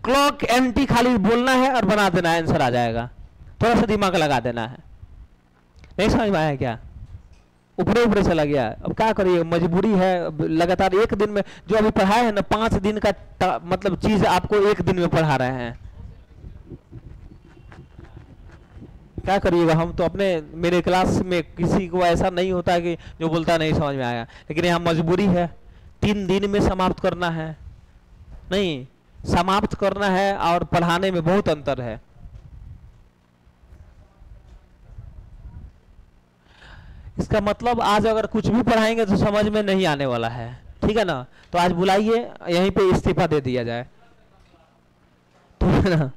क्लॉक एंटी खाली बोलना है और बना देना है, आंसर आ जाएगा। थोड़ा सा दिमाग लगा देना है। नहीं समझ में आया क्या? ऊपरे ऊपरे चला गया। अब क्या करिए, मजबूरी है। लगातार एक दिन में जो अभी पढ़ाए है ना, 5 दिन का मतलब चीज आपको एक दिन में पढ़ा रहे हैं। क्या करिएगा? हम तो अपने, मेरे क्लास में किसी को ऐसा नहीं होता कि जो बोलता नहीं समझ में आया, लेकिन यहाँ मजबूरी है। 3 दिन में समाप्त करना है, नहीं समाप्त करना है, और पढ़ाने में बहुत अंतर है। इसका मतलब आज अगर कुछ भी पढ़ाएंगे तो समझ में नहीं आने वाला है, ठीक है ना? तो आज बुलाइए, यहीं पे इस्तीफा दे दिया जाए, ठीक है ना?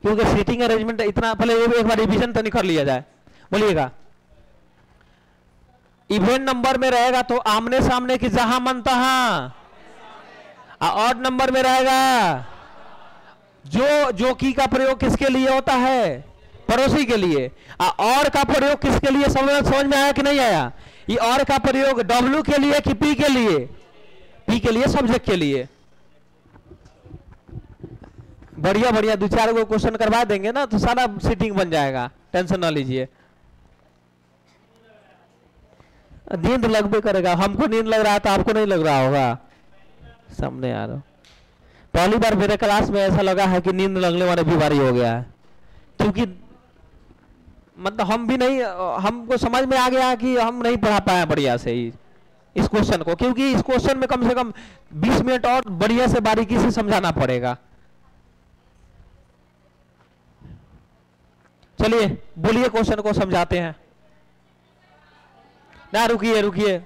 क्योंकि सीटिंग अरेंजमेंट इतना, पहले एक बार रिवीजन तो नहीं कर लिया जाए। बोलिएगा, इवेंट नंबर में रहेगा तो आमने सामने की जहां मन तहां, ऑड नंबर में रहेगा जो की का प्रयोग किसके लिए होता है? पड़ोसी के लिए। और का प्रयोग किसके लिए? समझ में आया कि नहीं आया? ये और का प्रयोग W के लिए कि P के लिए? पी के लिए सब्जेक्ट के लिए। बढ़िया बढ़िया 2-4 गो क्वेश्चन करवा देंगे ना तो सारा सीटिंग बन जाएगा, टेंशन ना लीजिए। नींद लगबे करेगा, हमको नींद लग रहा है तो आपको नहीं लग रहा होगा, सामने आ रहा। पहली बार मेरे क्लास में ऐसा लगा है कि नींद लगने वाला बीमारी हो गया है, क्योंकि मतलब हम भी नहीं, हमको समझ में आ गया कि हम नहीं पढ़ा पाए बढ़िया से ही इस क्वेश्चन को, क्योंकि इस क्वेश्चन में कम से कम 20 मिनट और बढ़िया से बारीकी से समझाना पड़ेगा। चलिए बोलिए, क्वेश्चन को समझाते हैं ना। रुकिए रुकिए,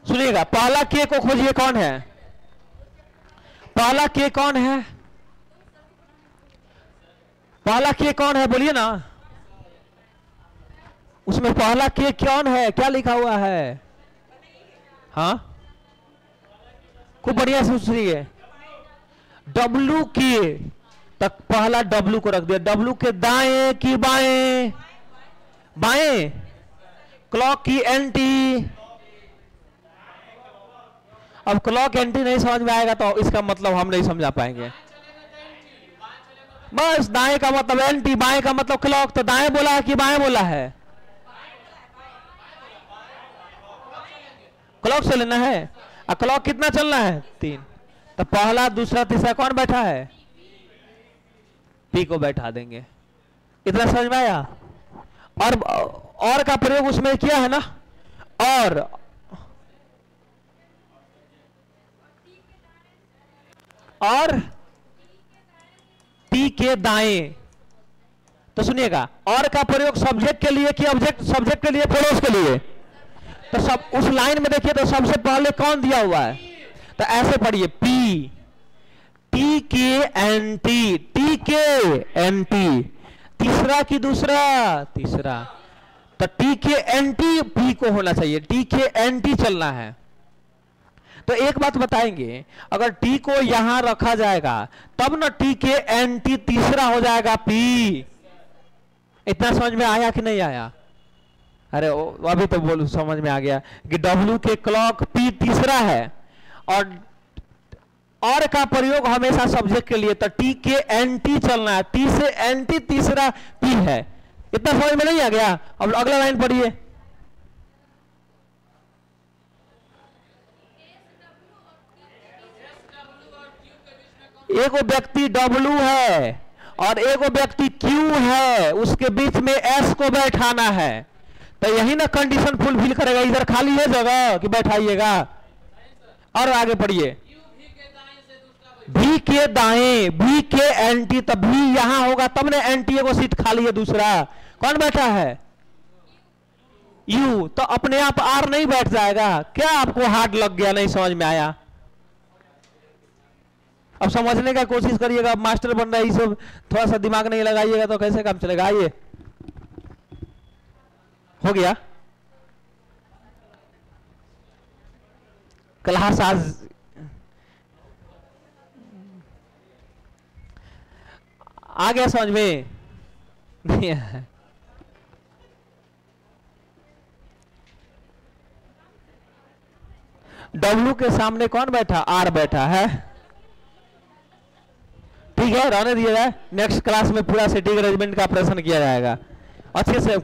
सुनिएगा। पहला के को खोजिए, कौन है पहला के? कौन है पहला के? कौन है बोलिए ना। उसमें पहला के कौन है? क्या लिखा हुआ है? हाँ, खूब बढ़िया से सुनिए। डब्लू के तक पहला डब्लू को रख दिया। डब्लू के दाएं की बाएं? बाएं। क्लॉक की एंटी? अब क्लॉक एंटी नहीं समझ में आएगा तो इसका मतलब हम नहीं समझा पाएंगे। बस दाएं का मतलब एंटी, बाएं का मतलब क्लॉक। तो दाएं बोला है कि बाएं बोला है? क्लॉक से लेना है। और क्लॉक कितना चलना है? 3। तो पहला दूसरा तीसरा कौन बैठा है? पी को बैठा देंगे। इतना समझ में आया? और का प्रयोग उसमें किया है ना। और पी के दाएं। तो सुनिएगा, और का प्रयोग सब्जेक्ट के लिए कि ऑब्जेक्ट? सब्जेक्ट के लिए, पड़ोस के लिए। तो सब उस लाइन में देखिए तो सबसे पहले कौन दिया हुआ है? तो ऐसे पढ़िए, पी, टी के एंटी, टी के एंटी। तीसरा की दूसरा? तीसरा। तो टी के एंटी पी को होना चाहिए, टी के एंटी चलना है। तो एक बात बताएंगे, अगर टी को यहां रखा जाएगा तब ना टी के एंटी तीसरा हो जाएगा पी। इतना समझ में आया कि नहीं आया? अरे अभी तो बोल समझ में आ गया कि डब्लू के क्लॉक पी तीसरा है और का प्रयोग हमेशा सब्जेक्ट के लिए। तो टी के एंटी चलना है, टी से एंटी तीसरा पी है। इतना समझ में नहीं आ गया? अब अगला लाइन पढ़िए। एक व्यक्ति डब्लू है और एक व्यक्ति क्यू है, उसके बीच में एस को बैठाना है। तो यही ना कंडीशन फुलफिल करेगा। इधर खाली है जगह कि बैठाइएगा। और आगे पढ़िए, भी के दाएं, भी के एंटी। तब भी यहां होगा तब ना एंटी को सीट खाली है दूसरा। कौन बैठा है? यू। तो अपने आप आर नहीं बैठ जाएगा क्या? आपको हार्ड लग गया, नहीं समझ में आया? अब समझने का कोशिश करिएगा। मास्टर बन रहा है, ये सब थोड़ा सा दिमाग नहीं लगाइएगा तो कैसे काम चलेगा? आइए, हो गया क्लास आज। आ गया समझ में? नहीं है? डब्लू के सामने कौन बैठा? आर बैठा है। ठीक है, रहने दिया जाए। नेक्स्ट क्लास में पूरा सिटिंग अरेंजमेंट का ऑपरेशन किया जाएगा अच्छे से।